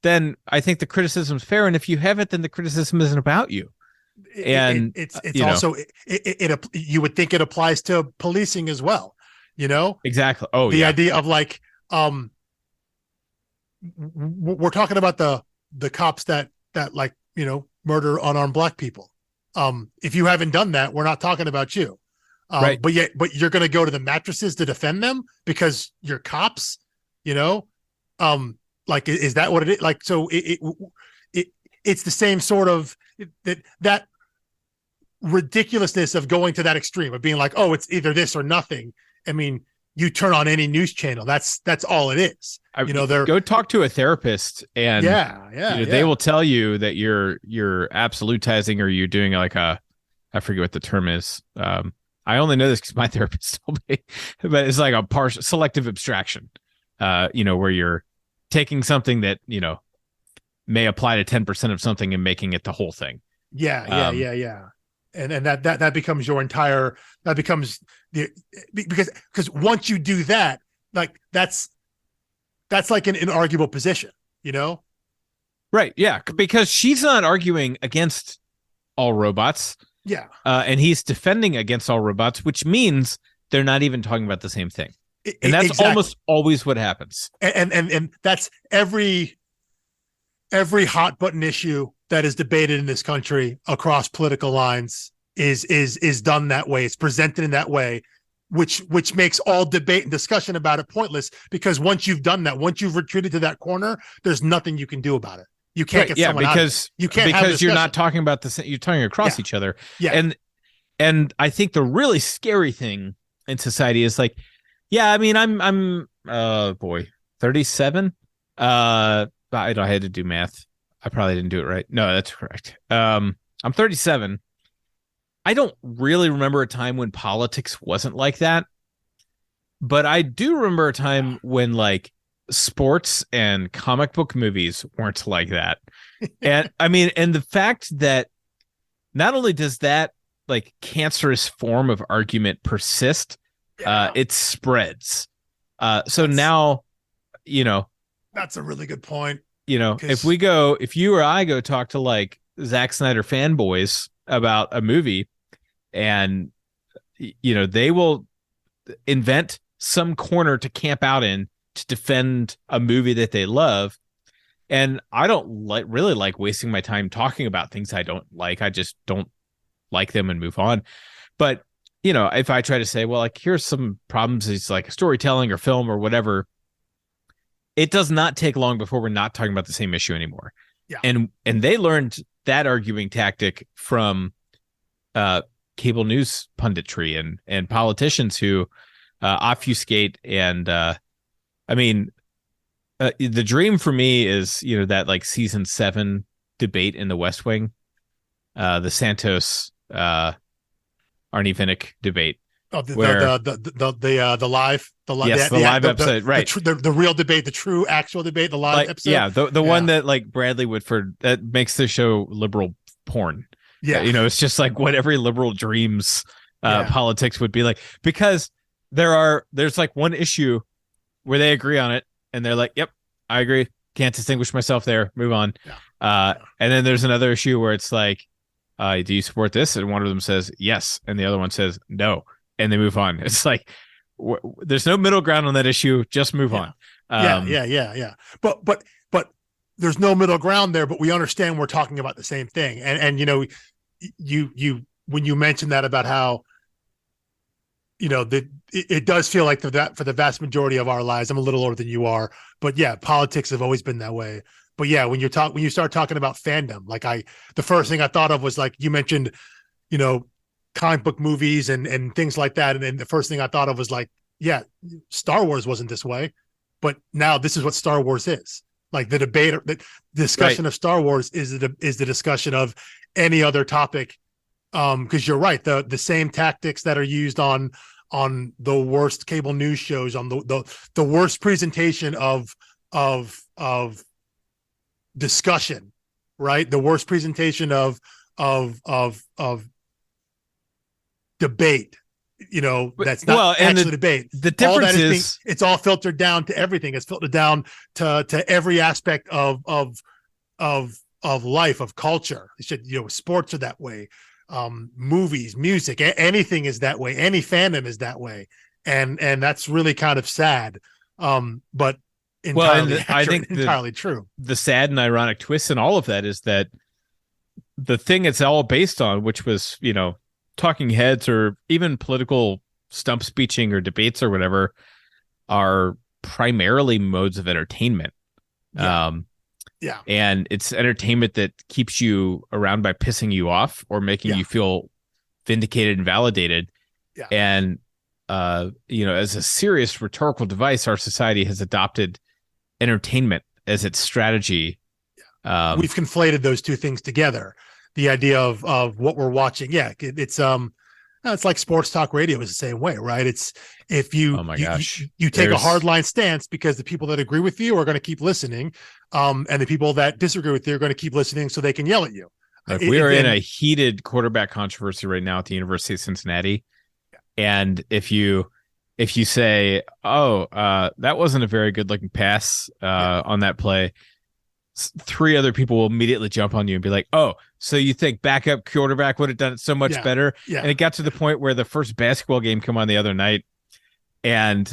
then I think the criticism's fair. And if you haven't, then the criticism isn't about you. And it's also, you would think it applies to policing as well. You know, exactly. Oh, the yeah. idea of like, we're talking about the cops that like, you know, murder unarmed black people. If you haven't done that, we're not talking about you. Right. But you're going to go to the mattresses to defend them because you're cops, you know? Like, is that what it is? Like, so it's the same sort of that ridiculousness of going to that extreme of being like, oh, it's either this or nothing. I mean, you turn on any news channel, that's all it is. You know, they're go talk to a therapist, and they will tell you that you're absolutizing, or you're doing like I forget what the term is. I only know this because my therapist told me, but it's like a partial selective abstraction. Where you're taking something that, you know, may apply to 10% of something and making it the whole thing. Yeah. And that becomes your entire, that becomes because once you do that, like that's like an inarguable position, you know? Right. Yeah. Because she's not arguing against all robots. Yeah. And he's defending against all robots, which means they're not even talking about the same thing. And that's exactly. Almost always what happens. And that's every hot button issue that is debated in this country across political lines is done that way. It's presented in that way, which makes all debate and discussion about it pointless, because once you've done that, once you've retreated to that corner, there's nothing you can do about it. You can't get someone out of it. You can't, because you're not talking about the same, you're talking across each other. Yeah. And I think the really scary thing in society is like, yeah, I mean, I'm 37. I had to do math. I probably didn't do it right. No, that's correct. I'm 37. I don't really remember a time when politics wasn't like that, but I do remember a time when like sports and comic book movies weren't like that. And I mean, and the fact that not only does that like cancerous form of argument persist, it spreads. Now, you know, that's a really good point. You know, if you or I go talk to like Zack Snyder fanboys about a movie, and, you know, they will invent some corner to camp out in to defend a movie that they love. And I don't really like wasting my time talking about things I don't like. I just don't like them and move on. But, you know, if I try to say, well, like, here's some problems, it's like storytelling or film or whatever, it does not take long before we're not talking about the same issue anymore. Yeah. And they learned that arguing tactic from cable news punditry and politicians who obfuscate. And I mean, the dream for me is, you know, that like season 7 debate in the West Wing, the Santos Arnie Vinnick debate. Oh, the live episode, right? The real debate, the true actual debate, the live episode. Yeah, the one that like Bradley Whitford, that makes the show liberal porn. Yeah, you know, it's just like what every liberal dreams politics would be like, because there's like one issue where they agree on it and they're like, yep, I agree, can't distinguish myself there, move on. And then there's another issue where it's like, do you support this? And one of them says yes, and the other one says no, and they move on. It's like there's no middle ground on that issue, just move on. Yeah. But there's no middle ground there, but we understand we're talking about the same thing. And you know, you when you mentioned that about how, you know, it does feel like that for the vast majority of our lives. I'm a little older than you are, but yeah, politics have always been that way. But yeah, when you start talking about fandom, like the first thing I thought of was like you mentioned, you know, comic book movies and things like that. And then the first thing I thought of was like, yeah, Star Wars wasn't this way, but now this is what Star Wars is. Like the debate, the discussion of Star Wars is the discussion of any other topic. Because you're right, the same tactics that are used on the worst cable news shows, on the worst presentation of discussion, right? The worst presentation of debate, you know, that's not actually debate. The difference is it's all filtered down to everything. It's filtered down to every aspect of life, of culture. It should, you know, sports are that way. Movies, music, anything is that way. Any fandom is that way. and that's really kind of sad, but entirely accurate, I think entirely true. The sad and ironic twist in all of that is that the thing it's all based on, which was, talking heads or even political stump speeching or debates or whatever, are primarily modes of entertainment. Yeah. And it's entertainment that keeps you around by pissing you off or making you feel vindicated and validated. Yeah. And, as a serious rhetorical device, our society has adopted entertainment as its strategy. We've conflated those two things together. The idea of what we're watching. Yeah. It's like sports talk radio is the same way, right? It's if you you take a hardline stance because the people that agree with you are going to keep listening, and the people that disagree with you are going to keep listening so they can yell at you. Look, we are in a heated quarterback controversy right now at the University of Cincinnati, and if you say, that wasn't a very good looking pass on that play, 3 other people will immediately jump on you and be like, oh, so you think backup quarterback would have done it so much better? Yeah. And it got to the point where the first basketball game came on the other night, and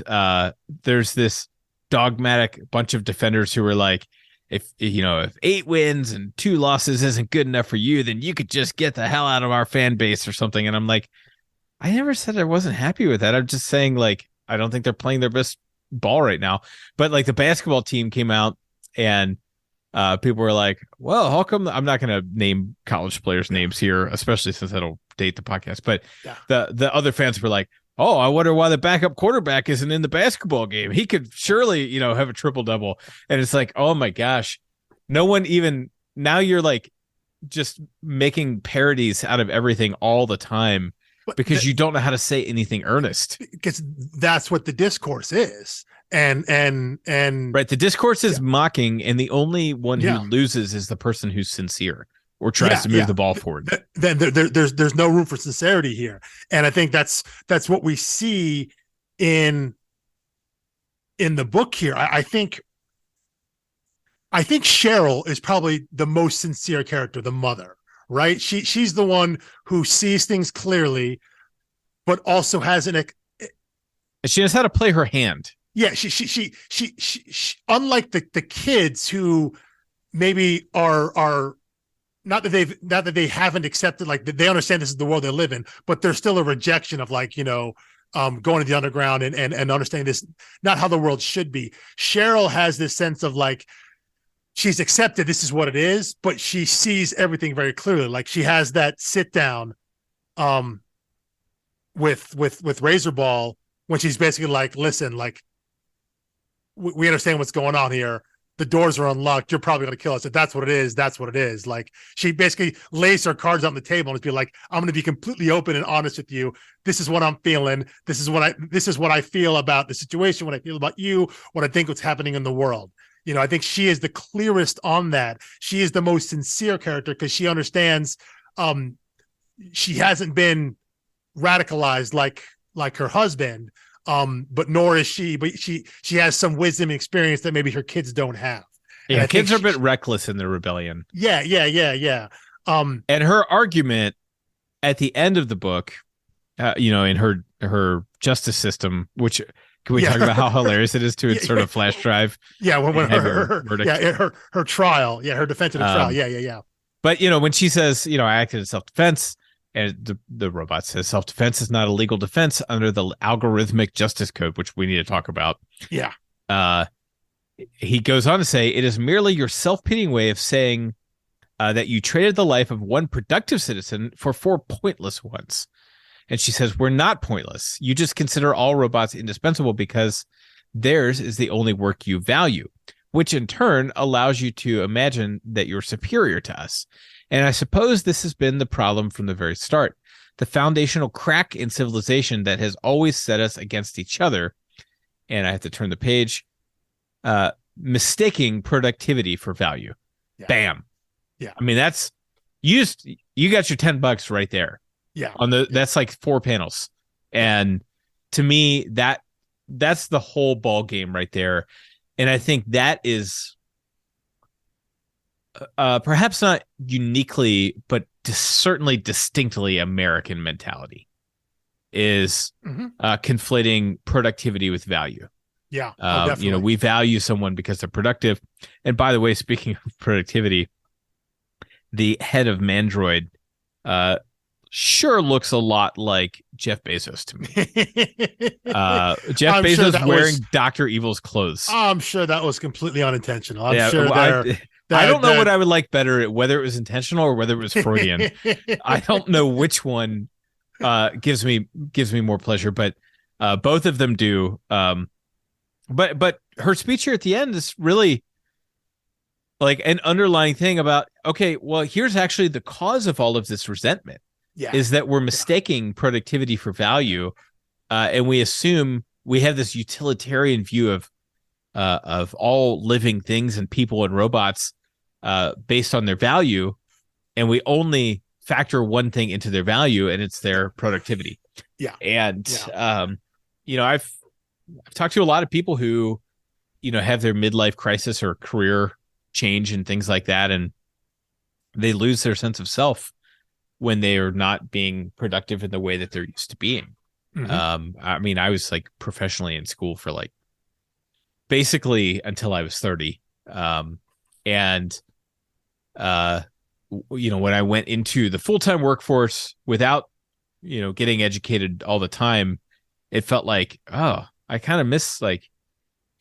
there's this dogmatic bunch of defenders who were like, if 8 wins and 2 losses isn't good enough for you, then you could just get the hell out of our fan base or something. And I'm like, I never said I wasn't happy with that. I'm just saying, like, I don't think they're playing their best ball right now. But like the basketball team came out and people were like, well, how come I'm not going to name college players' names here, especially since that'll date the podcast. But the other fans were like, oh, I wonder why the backup quarterback isn't in the basketball game. He could surely, have a triple double. And it's like, oh my gosh, no one even now you're like just making parodies out of everything all the time because you don't know how to say anything earnest. Because that's what the discourse is. And right, the discourse is mocking, and the only one who loses is the person who's sincere or tries to move the ball forward. Then there's no room for sincerity here, and I think that's what we see in the book here. I think Cheryl is probably the most sincere character, the mother, right? She's the one who sees things clearly, but also has she knows how to play her hand. Yeah, she unlike the kids who maybe are not that they haven't accepted, like they understand this is the world they live in, but there's still a rejection of going to the underground and understanding this, not how the world should be. Cheryl has this sense of like she's accepted this is what it is, but she sees everything very clearly. Like she has that sit down with Razorball when she's basically like, listen, like we understand what's going on here. The doors are unlocked. You're probably going to kill us. If that's what it is, that's what it is. Like she basically lays her cards on the table and be like, I'm going to be completely open and honest with you. This is what I'm feeling. This is what I feel about the situation, what I feel about you, what I think what's happening in the world. I think she is the clearest on that. She is the most sincere character because she understands she hasn't been radicalized like her husband. But nor is she, but she has some wisdom and experience that maybe her kids don't have. Yeah, kids are a bit reckless in their rebellion. Yeah. And her argument at the end of the book, in her justice system, which can we talk about how hilarious it is to its sort of flash drive? Yeah, when her trial, her defense in the trial. Yeah. But when she says, I acted in self-defense. And the robot says self-defense is not a legal defense under the algorithmic justice code, which we need to talk about. Yeah. He goes on to say, it is merely your self-pitying way of saying that you traded the life of one productive citizen for 4 pointless ones. And she says, we're not pointless. You just consider all robots indispensable because theirs is the only work you value, which in turn allows you to imagine that you're superior to us. And I suppose this has been the problem from the very start. The foundational crack in civilization that has always set us against each other. And I have to turn the page. Mistaking productivity for value. Yeah. Bam. Yeah. I mean, that's you got your $10 right there. Yeah. That's like 4 panels. And to me, that's the whole ball game right there. And I think that is perhaps not uniquely, but certainly distinctly American mentality. is conflating productivity with value. Yeah, definitely. We value someone because they're productive. And by the way, speaking of productivity, the head of Mandroid sure looks a lot like Jeff Bezos to me. Jeff Bezos wearing Dr. Evil's clothes. I'm sure that was completely unintentional. I'm sure I don't know what I would like better, whether it was intentional or whether it was Freudian. I don't know which one gives me more pleasure, but both of them do. But her speech here at the end is really like an underlying thing about, okay, well, here's actually the cause of all of this resentment. Yeah. Is that we're mistaking productivity for value, and we assume we have this utilitarian view of all living things and people and robots based on their value, and we only factor one thing into their value, and it's their productivity. Yeah. And I've talked to a lot of people who have their midlife crisis or career change and things like that, and they lose their sense of self when they are not being productive in the way that they're used to being. Mm-hmm. I was like professionally in school for like basically until I was 30. When I went into the full-time workforce without, getting educated all the time, it felt like, oh, I kind of miss like,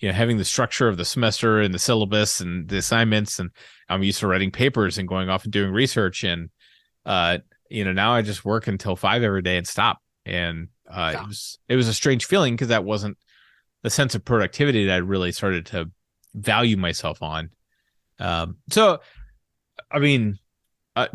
having the structure of the semester and the syllabus and the assignments. And I'm used to writing papers and going off and doing research. And, now I just work until 5 every day and stop. And it was a strange feeling because that wasn't the sense of productivity that I really started to value myself on.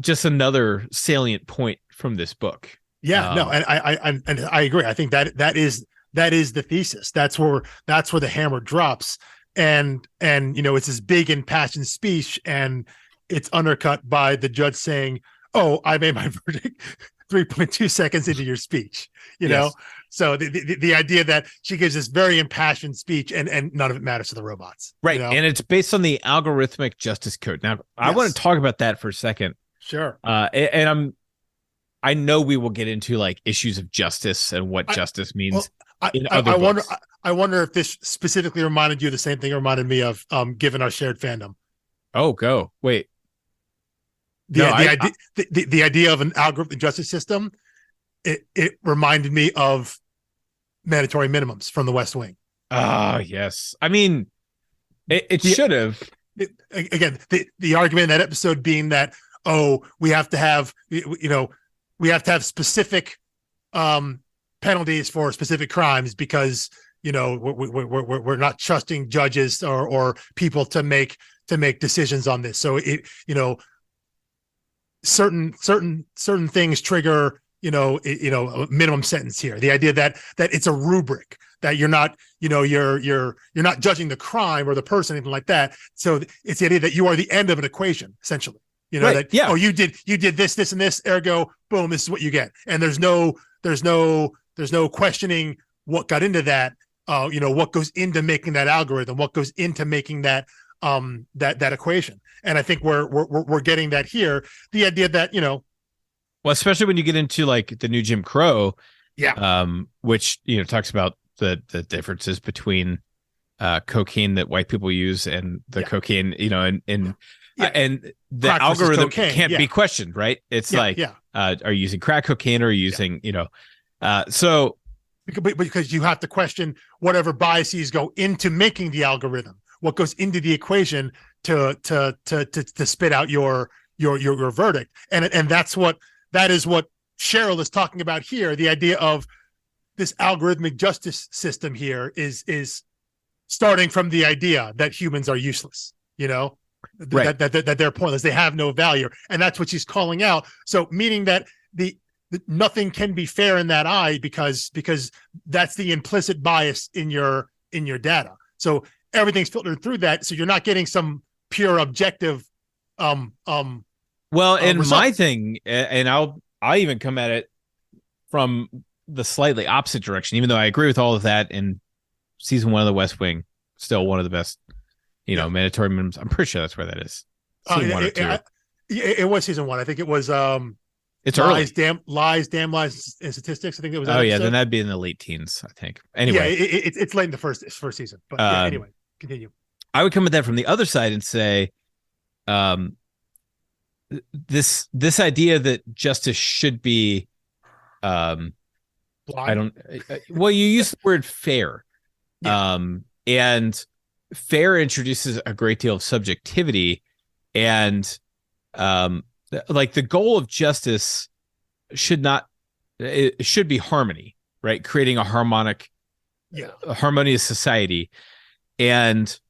Just another salient point from this book. Yeah, and I agree. I think that is the thesis. That's where the hammer drops. And it's this big impassioned speech, and it's undercut by the judge saying, "Oh, I made my verdict 3.2 seconds into your speech." Know, so the idea that she gives this very impassioned speech, and none of it matters to the robots, right? And it's based on the algorithmic justice code. Now, I want to talk about that for a second. Sure. I know we will get into like issues of justice and what justice means in other books. I wonder if this specifically reminded you of the same thing it reminded me of, given our shared fandom. Oh, go. Wait. The idea of an algorithmic justice system, it reminded me of mandatory minimums from the West Wing. Ah, yes. I mean, it should have. Again, the argument in that episode being that, we have to have, we have to have specific penalties for specific crimes because we're not trusting judges or people to make decisions on this. So certain things trigger a minimum sentence here. The idea that it's a rubric, that you're not you're not judging the crime or the person, anything like that. So it's the idea that you are the end of an equation, essentially. Right. You did this and this, ergo boom, this is what you get. And there's no questioning what got into that. What goes into making that algorithm, what goes into making that that equation. And I think we're getting that here. The idea that well, especially when you get into like the new Jim Crow, which talks about the differences between cocaine that white people use and the cocaine, and the algorithm can't be questioned, right? It's are you using crack cocaine or are you using, so because you have to question whatever biases go into making the algorithm, what goes into the equation to spit out your verdict. And that is what Cheryl is talking about here. The idea of this algorithmic justice system here is starting from the idea that humans are useless, right. that they're pointless, they have no value, and that's what she's calling out. So meaning that the nothing can be fair in that eye because that's the implicit bias in your data. So everything's filtered through that. So you're not getting some pure objective. Well, and results. My thing, and I even come at it from the slightly opposite direction, even though I agree with all of that. In season 1 of The West Wing, still one of the best, mandatory minimums. I'm pretty sure that's where that is. Season 1 or 2. It was season 1. I think it was. It's early. Damn lies, and statistics. I think it was. Oh yeah, then that'd be in the late teens, I think. Anyway, it's late in the first season, but anyway, continue. I would come at that from the other side and say, this idea that justice should be, I don't. Well, you use the word fair, and fair introduces a great deal of subjectivity, and like the goal of justice should be harmony, right? Creating a harmonious society. And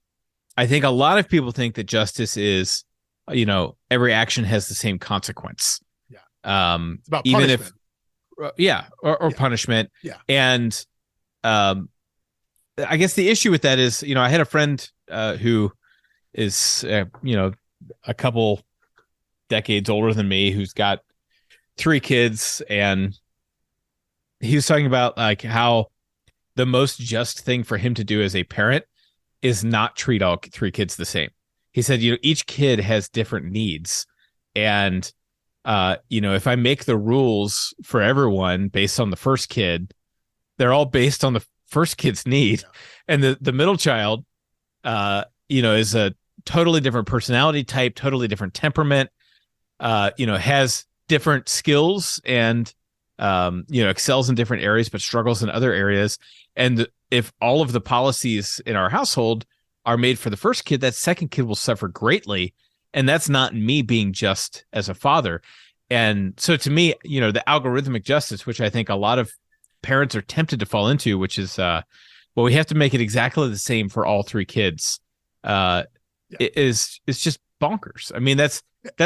I think a lot of people think that justice is, every action has the same consequence. Yeah. It's about even punishment. Or punishment. Yeah. And I guess the issue with that is, I had a friend who is, a couple decades older than me, who's got 3 kids, and he was talking about like how the most just thing for him to do as a parent is not treat all 3 kids the same. He said, each kid has different needs, and if I make the rules for everyone based on the first kid, they're all based on the first kid's need, and the middle child is a totally different personality type, totally different temperament, has different skills, and excels in different areas but struggles in other areas. And if all of the policies in our household are made for the first kid, that second kid will suffer greatly, and that's not me being just as a father. And so to me, the algorithmic justice, which I think a lot of parents are tempted to fall into, which is we have to make it exactly the same for all 3 kids, is just bonkers. I mean, that's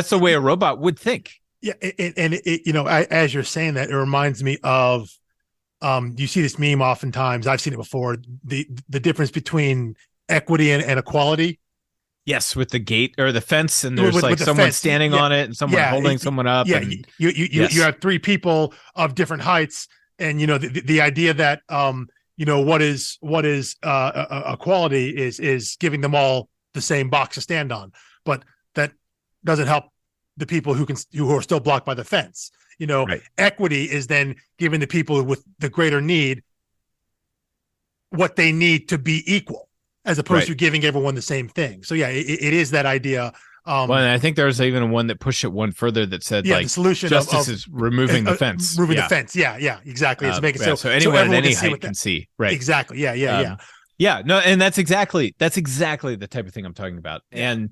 the way a robot would think. Yeah, and as you're saying that, it reminds me of, you see this meme oftentimes. I've seen it before. The difference between equity and equality. Yes, with the gate or the fence, and there's with someone fence. Standing on it and someone holding someone up. Yeah, and, you have 3 people of different heights, and the idea that what is equality is giving them all the same box to stand on, but that doesn't help the people who are still blocked by the fence. Right. Equity is then giving the people with the greater need what they need to be equal, as opposed to giving everyone the same thing. So it is that idea. Well, and I think there was even one that pushed it one further that said, the solution justice is removing the fence. Removing the fence. Yeah, exactly. It's making so anyone at any height can see. Right. Exactly. Yeah. Yeah. No, and that's exactly the type of thing I'm talking about. And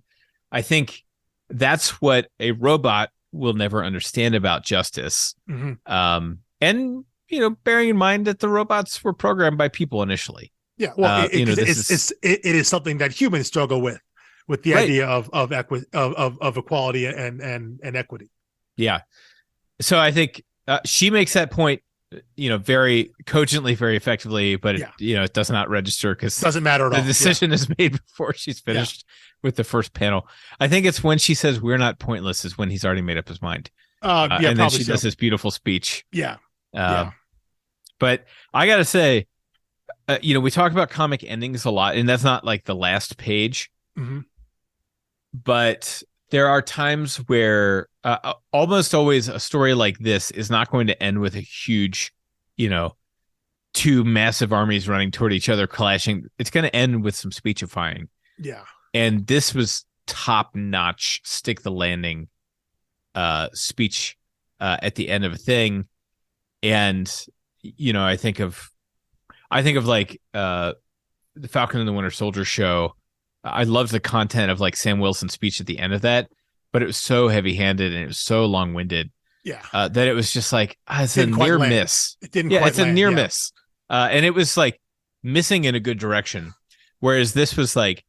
I think that's what a robot will never understand about justice. Mm-hmm. And bearing in mind that the robots were programmed by people initially. Yeah, well, it is something that humans struggle with the idea of equality and equity. Yeah, so I think she makes that point, very cogently, very effectively, but it does not register because it doesn't matter at all. The decision is made before she's finished with the first panel. I think it's when she says "we're not pointless" is when he's already made up his mind. And then she does this beautiful speech. But I gotta say, we talk about comic endings a lot, and that's not like the last page. Mm-hmm. But there are times where almost always a story like this is not going to end with a huge, 2 massive armies running toward each other, clashing. It's going to end with some speechifying. Yeah. And this was top-notch, stick the landing speech at the end of a thing. And, I think of like the Falcon and the Winter Soldier show. I loved the content of like Sam Wilson's speech at the end of that, but it was so heavy-handed and it was so long-winded. Yeah, that it was just like it's a near miss. It didn't. Yeah, it's a near miss, and it was like missing in a good direction. Whereas this was like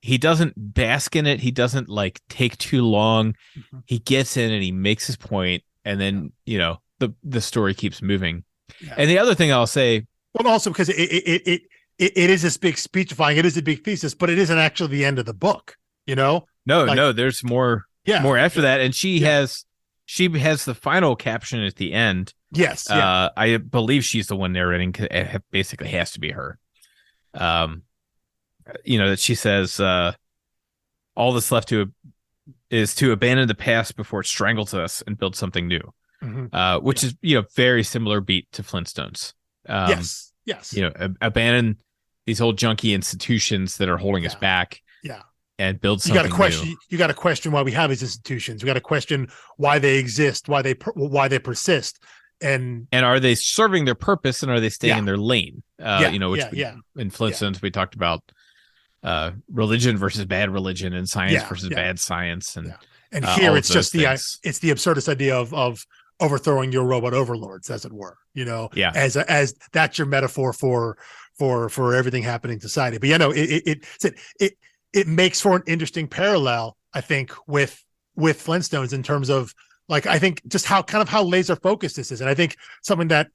he doesn't bask in it. He doesn't like take too long. Mm-hmm. He gets in and he makes his point, and then the story keeps moving. Yeah. And the other thing I'll say, well, also because it is this big speechifying, it is a big thesis, but it isn't actually the end of the book. No, there's more. Yeah, more after that, and she has the final caption at the end. Yes, I believe she's the one narrating. It basically has to be her. That she says, all that's left is to abandon the past before it strangles us and build something new. which is very similar beat to Flintstones. Yes. Abandon these old junky institutions that are holding us back. Yeah. And build something new. You got to question why we have these institutions. We got to question why they exist, why they persist, and are they serving their purpose, and are they staying in their lane? In Flintstones we talked about religion versus bad religion, and science versus bad science, and here it's just it's the absurdist idea of overthrowing your robot overlords, as it were. As that's your metaphor for everything happening in society. But it makes for an interesting parallel, I think, with Flintstones in terms of, like, I think just how laser focused this is. And I think something that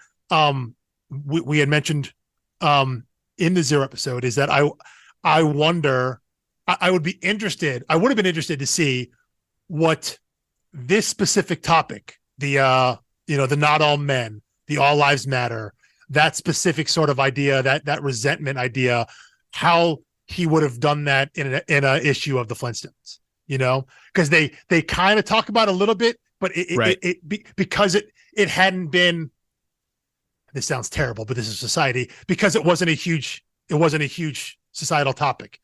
we had mentioned in the Zero episode is that I wonder, I would have been interested to see what this specific topic, the not all men, the all lives matter, that specific sort of idea, that resentment idea, how he would have done that in a issue of the Flintstones, because they kind of talk about it a little bit, but because it hadn't been, this sounds terrible, but this is society, because it wasn't a huge societal topic.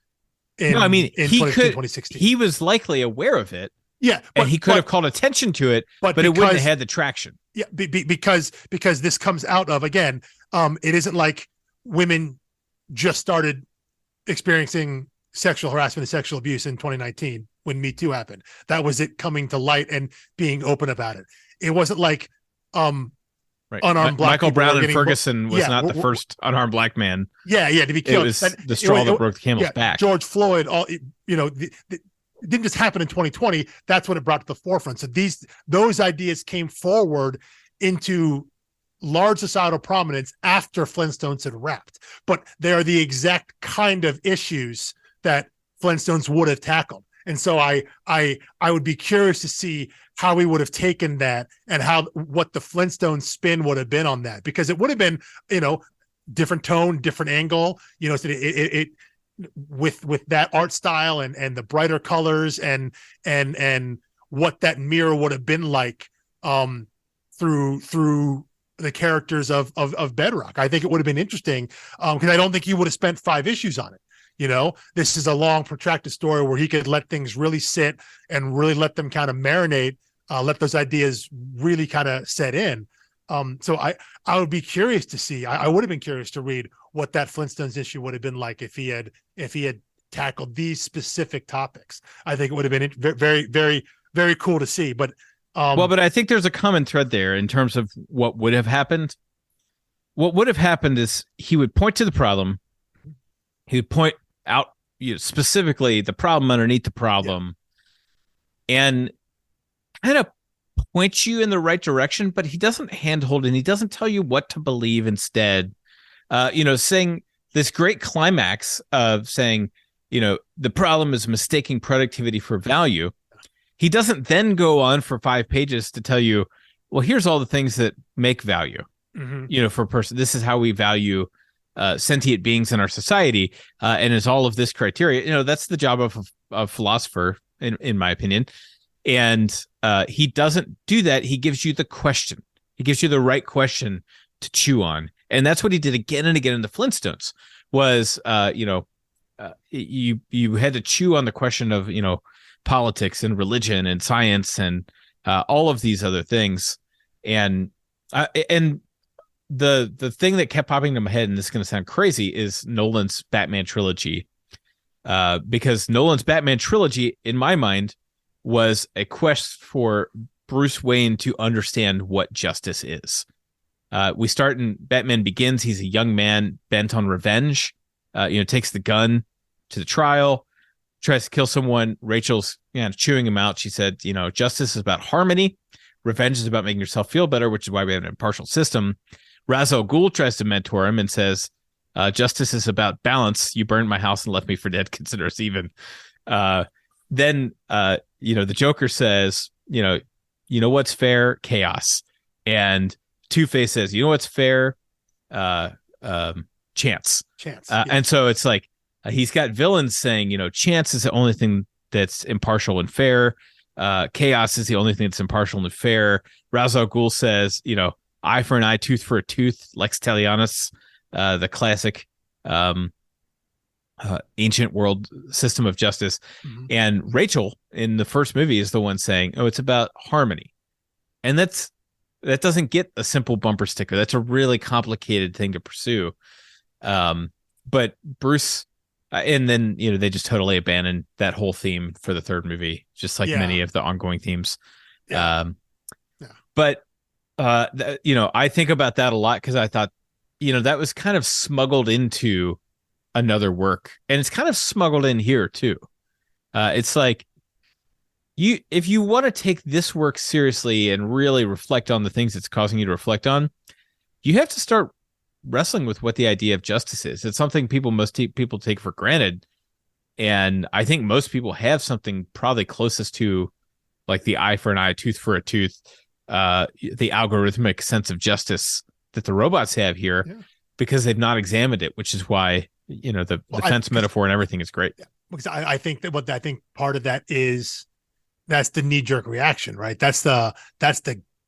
In 2016. He was likely aware of it. Yeah. And he could have called attention to it, but it wouldn't have had the traction. Yeah. Because this comes out of, again, it isn't like women just started experiencing sexual harassment and sexual abuse in 2019 when Me Too happened. That was it coming to light and being open about it. It wasn't like unarmed black Michael Brown and Ferguson was not the first unarmed black man. To be killed. It was the straw that broke the camel's back. George Floyd, it didn't just happen in 2020. That's what it brought to the forefront. So those ideas came forward into large societal prominence after Flintstones had wrapped, but they are the exact kind of issues that Flintstones would have tackled. And so I would be curious to see how we would have taken that and what the Flintstones spin would have been on that, because it would have been, different tone, different angle, it with that art style and the brighter colors and what that mirror would have been like through the characters of Bedrock. I think it would have been interesting because I don't think he would have spent 5 issues on it. This is a long, protracted story where he could let things really sit and really let them kind of marinate, let those ideas really kind of set in. So I would be curious to see. I would have been curious to read what that Flintstones issue would have been like if he had tackled these specific topics. I think it would have been very, very, very cool to see. But but I think there's a common thread there in terms of what would have happened. What would have happened is he would point to the problem. He would point out specifically the problem underneath the problem, and kind of point you in the right direction, but he doesn't handhold and he doesn't tell you what to believe instead. Saying this great climax of saying, the problem is mistaking productivity for value. He doesn't then go on for 5 pages to tell you, well, here's all the things that make value, for a person. This is how we value sentient beings in our society. And is all of this criteria, that's the job of a philosopher, in my opinion. And he doesn't do that. He gives you the question. He gives you the right question to chew on. And that's what he did again and again in the Flintstones was, you had to chew on the question of, politics and religion and science and all of these other things. And the thing that kept popping into my head, and this is going to sound crazy, is Nolan's Batman trilogy. Because Nolan's Batman trilogy, in my mind, was a quest for Bruce Wayne to understand what justice is. We start in Batman Begins. He's a young man bent on revenge, takes the gun to the trial, tries to kill someone. Rachel's chewing him out. She said, justice is about harmony. Revenge is about making yourself feel better, which is why we have an impartial system. Ra's al Ghul tries to mentor him and says, justice is about balance. You burned my house and left me for dead. Consider us even. Then, the Joker says, what's fair? Chaos. And Two-Face says, what's fair? Chance. And so it's like, he's got villains saying, chance is the only thing that's impartial and fair. Chaos is the only thing that's impartial and fair. Ra's al Ghul says, eye for an eye, tooth for a tooth. Lex Talionis, the classic ancient world system of justice. Mm-hmm. And Rachel in the first movie is the one saying, "Oh, it's about harmony," and that doesn't get a simple bumper sticker. That's a really complicated thing to pursue. But Bruce. And then, they just totally abandoned that whole theme for the third movie, just like many of the ongoing themes. Yeah. But, I think about that a lot because I thought, that was kind of smuggled into another work. And it's kind of smuggled in here, too. It's like, if you want to take this work seriously and really reflect on the things it's causing you to reflect on, you have to start wrestling with what the idea of justice is. It's something most people take for granted, and I think most people have something probably closest to like the eye for an eye, tooth for a tooth, the algorithmic sense of justice that the robots have here, because they've not examined it, which is why the fence metaphor and everything is great. Because I think that I think part of that is that's the knee-jerk reaction, right? That's the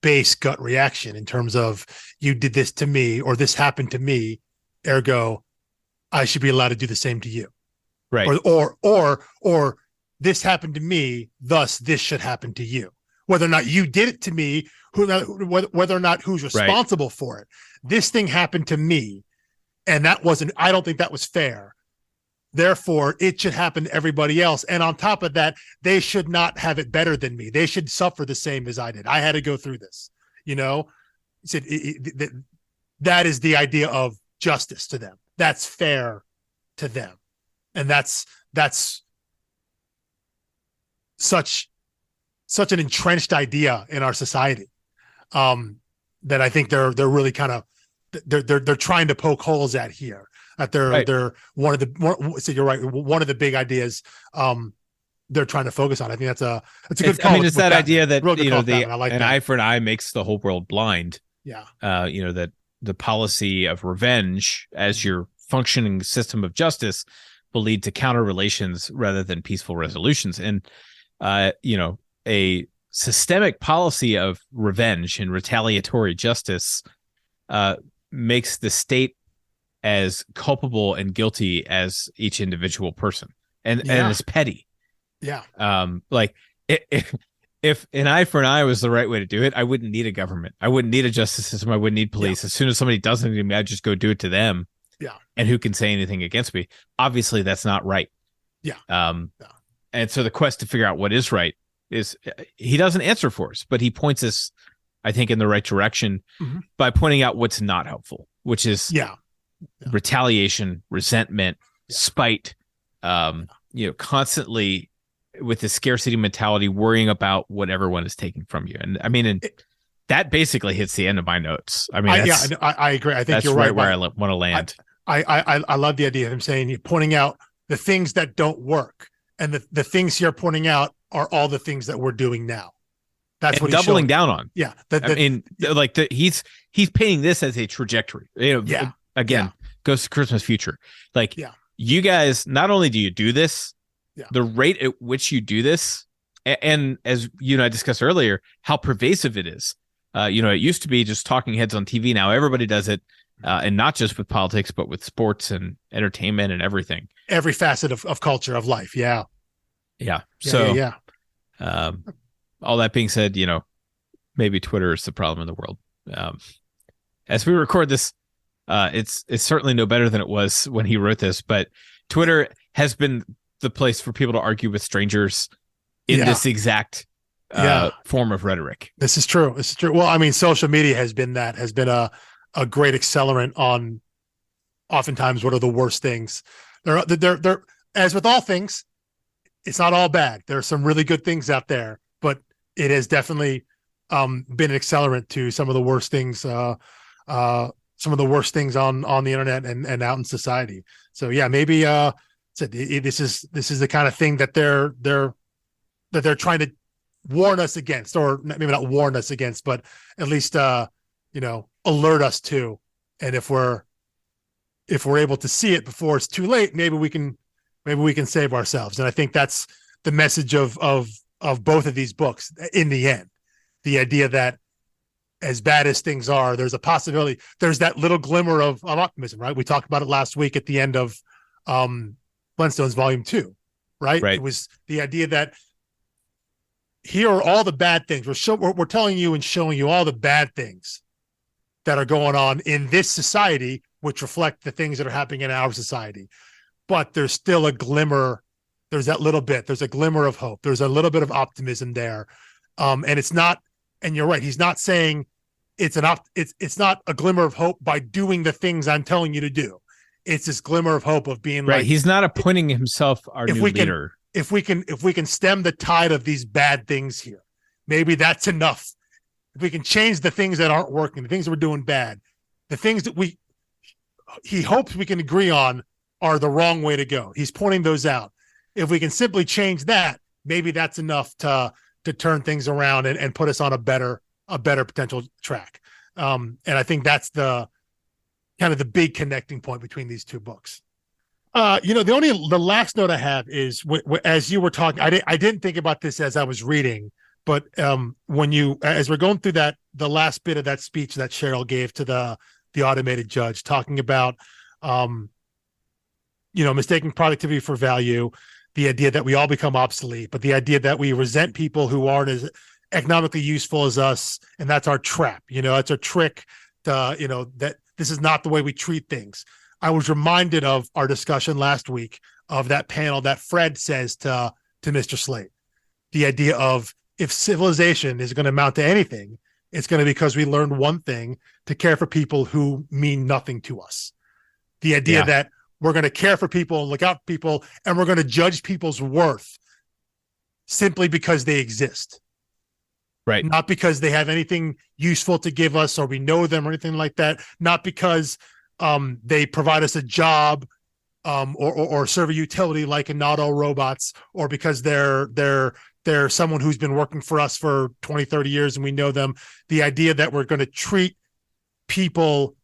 base gut reaction in terms of you did this to me or this happened to me, ergo I should be allowed to do the same to you, right? Or this happened to me, thus this should happen to you. Whether or not you did it to me, whether or not who's responsible for it. This thing happened to me, and I don't think that was fair. Therefore, it should happen to everybody else. And on top of that, they should not have it better than me. They should suffer the same as I did. I had to go through this, that is the idea of justice to them. That's fair to them. And that's such an entrenched idea in our society that I think they're really kind of, they're trying to poke holes at here. That they're one of the big ideas they're trying to focus on. I think that's a good call. I mean, it's that idea that an eye for an eye makes the whole world blind. Yeah. That the policy of revenge as your functioning system of justice will lead to counter relations rather than peaceful resolutions. And a systemic policy of revenge and retaliatory justice makes the state as culpable and guilty as each individual person, and it's petty. Yeah. Like if an eye for an eye was the right way to do it, I wouldn't need a government. I wouldn't need a justice system. I wouldn't need police. As soon as somebody does something to me, I'd just go do it to them. Yeah. And who can say anything against me? Obviously, that's not right. Yeah. And so the quest to figure out what is right is he doesn't answer for us, but he points us, I think, in the right direction by pointing out what's not helpful, which is retaliation, resentment, spite, constantly with the scarcity mentality, worrying about what everyone is taking from you. And I mean, that basically hits the end of my notes. I mean, I agree. I think you're right where I want to land. I love the idea of him saying, pointing out the things that don't work, and the things you're pointing out are all the things that we're doing now. That's what he's doubling down on. Yeah. He's painting this as a trajectory. Goes to Christmas Future. You guys, not only do you do this, the rate at which you do this, and as you and I discussed earlier, how pervasive it is. It used to be just talking heads on TV. Now everybody does it, and not just with politics, but with sports and entertainment and everything. Every facet of culture, of life. Yeah. Yeah. So, all that being said, maybe Twitter is the problem in the world. As we record this, it's certainly no better than it was when he wrote this, but Twitter has been the place for people to argue with strangers in this exact form of rhetoric. This is true. Well, I mean, social media has been a great accelerant on oftentimes what are the worst things. They're as with all things, it's not all bad. There are some really good things out there, but it has definitely been an accelerant to some of the worst things on the internet and out in society. So maybe this is the kind of thing that they're trying to warn us against, or maybe not warn us against, but at least alert us to. And if we're able to see it before it's too late, maybe we can save ourselves. And I think that's the message of both of these books in the end. The idea that as bad as things are, there's a possibility, there's that little glimmer of optimism, right? We talked about it last week at the end of Flintstones Volume 2, right? It was the idea that here are all the bad things. We're telling you and showing you all the bad things that are going on in this society, which reflect the things that are happening in our society. But there's still a glimmer. There's that little bit. There's a glimmer of hope. There's a little bit of optimism there. And it's not, and you're right, he's not saying it's not a glimmer of hope by doing the things I'm telling you to do. It's this glimmer of hope of being right. He's not appointing himself our new leader. If we can stem the tide of these bad things here, maybe that's enough. If we can change the things that aren't working, the things that we're doing bad, the things that he hopes we can agree on are the wrong way to go. He's pointing those out. If we can simply change that, maybe that's enough to turn things around and put us on a better potential track. And I think that's the kind of the big connecting point between these two books. The last note I have is as you were talking, I didn't think about this as I was reading, but as we're going through the last bit of that speech that Cheryl gave to the automated judge, talking about, mistaking productivity for value, the idea that we all become obsolete, but the idea that we resent people who aren't as economically useful as us, and that's our trap. It's a trick that this is not the way we treat things. I was reminded of our discussion last week of that panel that Fred says to Mr. Slate. The idea of, if civilization is going to amount to anything, it's going to be because we learned one thing: to care for people who mean nothing to us. The idea that we're going to care for people and look out for people, and we're going to judge people's worth simply because they exist. Right. Not because they have anything useful to give us or we know them or anything like that. Not because they provide us a job or serve a utility like in Not All Robots, or because they're someone who's been working for us for 20, 30 years and we know them. The idea that we're going to treat people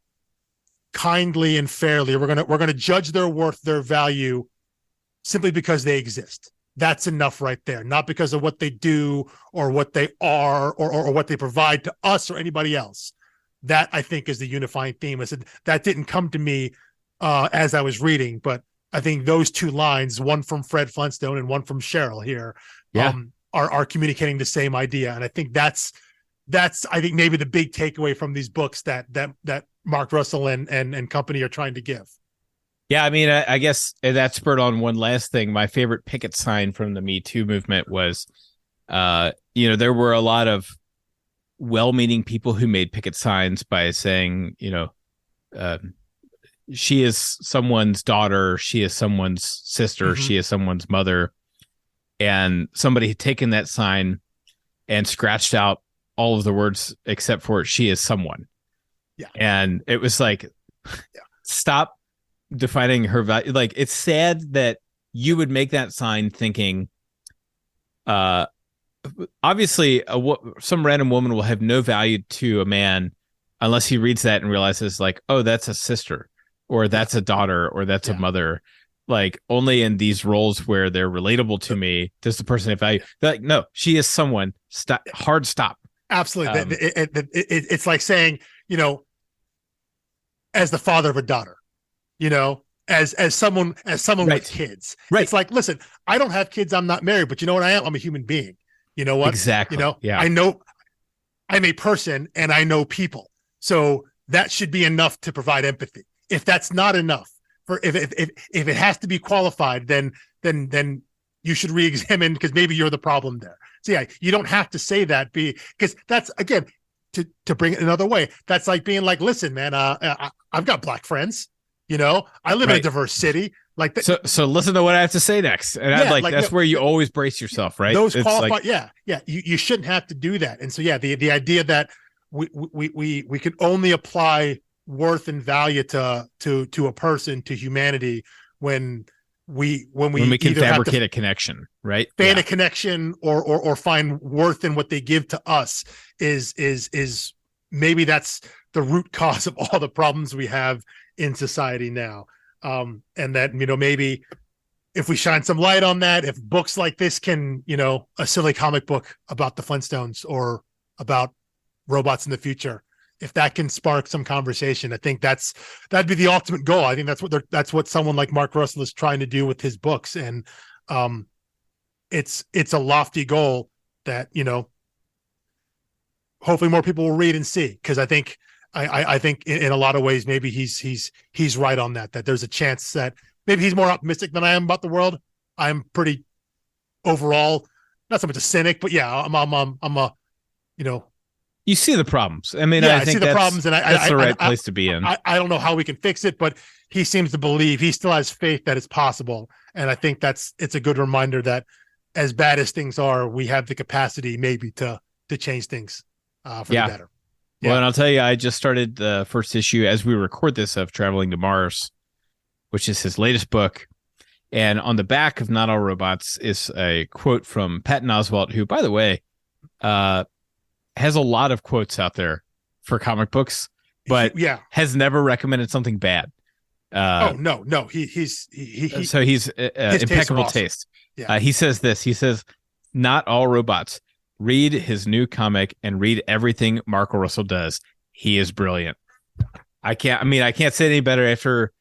kindly and fairly, we're going to judge their worth, their value, simply because they exist. That's enough right there. Not because of what they do or what they are or what they provide to us or anybody else. That, I think, is the unifying theme. I said that didn't come to me as I was reading, but I think those two lines, one from Fred Flintstone and one from Cheryl here, are communicating the same idea. And I think that's I think maybe the big takeaway from these books that Mark Russell and company are trying to give. Yeah, I mean, I guess that spurred on one last thing. My favorite picket sign from the Me Too movement was, there were a lot of well-meaning people who made picket signs by saying, she is someone's daughter, she is someone's sister, she is someone's mother. And somebody had taken that sign and scratched out all of the words except for she is someone. Yeah. And it was like, stop defining her value. Like, it's sad that you would make that sign thinking, obviously some random woman will have no value to a man unless he reads that and realizes, like, oh, that's a sister, or that's a daughter, or that's a mother. Like, only in these roles where they're relatable to me does the person have value. They're like, no, she is someone. Stop. Hard stop. Absolutely. It's like saying, as the father of a daughter, as someone with kids. Right. It's like, listen, I don't have kids. I'm not married, but you know what I am? I'm a human being. You know what? Exactly. I know I'm a person and I know people. So that should be enough to provide empathy. If that's not enough, if it has to be qualified, then you should re-examine, because maybe you're the problem there. So you don't have to say that, because that's, again, to bring it another way, that's like being like, listen, man, I've got black friends. I live in a diverse city. Like so listen to what I have to say next. And that's where you always brace yourself, right? Those qualify. You shouldn't have to do that. And so, the idea that we can only apply worth and value to a person, to humanity, when we can fabricate a connection, right? A connection or find worth in what they give to us is maybe that's the root cause of all the problems we have in society now. And that, maybe if we shine some light on that, if books like this can, a silly comic book about the Flintstones or about robots in the future, if that can spark some conversation, I think that'd be the ultimate goal. I think that's what someone like Mark Russell is trying to do with his books. And it's a lofty goal that, hopefully more people will read and see. Because I think in a lot of ways, maybe he's right on that there's a chance that maybe he's more optimistic than I am about the world. I'm pretty overall, not so much a cynic, but yeah, I'm a, you see the problems. I mean, yeah, I think see the problems, and that's the right place to be in. I don't know how we can fix it, but he seems to believe, he still has faith that it's possible. And I think it's a good reminder that as bad as things are, we have the capacity maybe to change things for the better. Yeah. Well, and I'll tell you, I just started the first issue as we record this of Traveling to Mars, which is his latest book. And on the back of Not All Robots is a quote from Patton Oswalt, who, by the way, has a lot of quotes out there for comic books, but has never recommended something bad. No. He's impeccable taste. Yeah. He says this. He says, "Not all robots. Read his new comic and read everything Mark Russell does. He is brilliant." I can't say any better after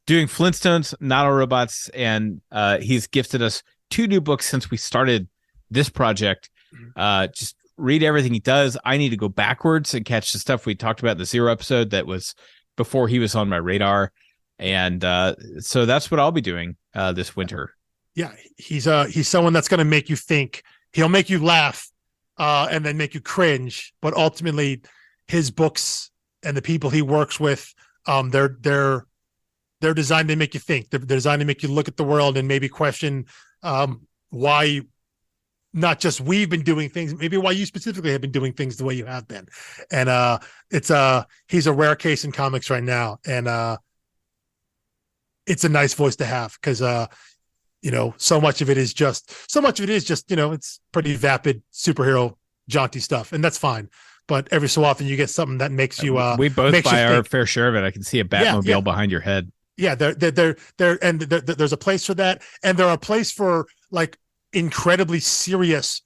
doing Flintstones, Not All Robots, and he's gifted us 2 new books since we started this project. Just read everything he does. I need to go backwards and catch the stuff we talked about in the Zero episode that was before he was on my radar. And so that's what I'll be doing this winter. Yeah, he's someone that's going to make you think. He'll make you laugh and then make you cringe. But ultimately, his books and the people he works with, they're designed to make you think. They're designed to make you look at the world and maybe question why not just we've been doing things, maybe why you specifically have been doing things the way you have been. And he's a rare case in comics right now. And it's a nice voice to have because so much of it is just it's pretty vapid superhero jaunty stuff, and that's fine. But every so often you get something that makes you we both buy our fair share of it. I can see a Batmobile behind your head. Yeah, there's a place for that, and there's a place for like incredibly serious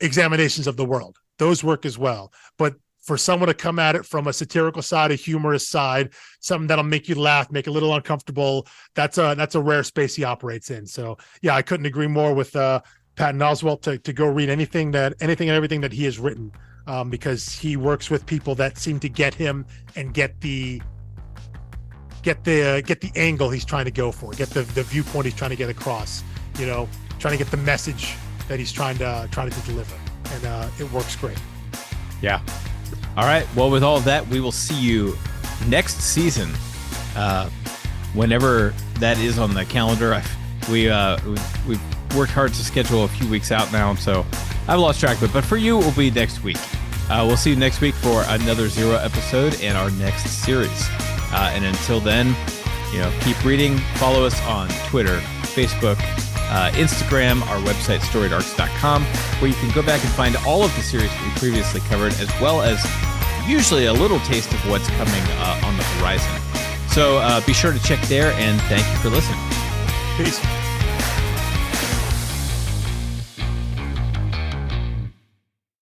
examinations of the world. Those work as well. But for someone to come at it from a satirical side, a humorous side, something that'll make you laugh, make it a little uncomfortable, that's a rare space he operates in. So yeah, I couldn't agree more with Patton Oswalt to go read anything and everything that he has written, because he works with people that seem to get him and get the angle he's trying to go for, get the viewpoint he's trying to get across, trying to get the message that he's trying to deliver, and it works great. Yeah. All right. Well, with all of that, we will see you next season, whenever that is on the calendar. We've worked hard to schedule a few weeks out now, so I've lost track of it. But for you, it will be next week. We'll see you next week for another Zero episode in our next series. And until then, keep reading. Follow us on Twitter, Facebook, Instagram, our website, storiedarcs.com, where you can go back and find all of the series we previously covered, as well as usually a little taste of what's coming on the horizon. So be sure to check there, and thank you for listening. Peace.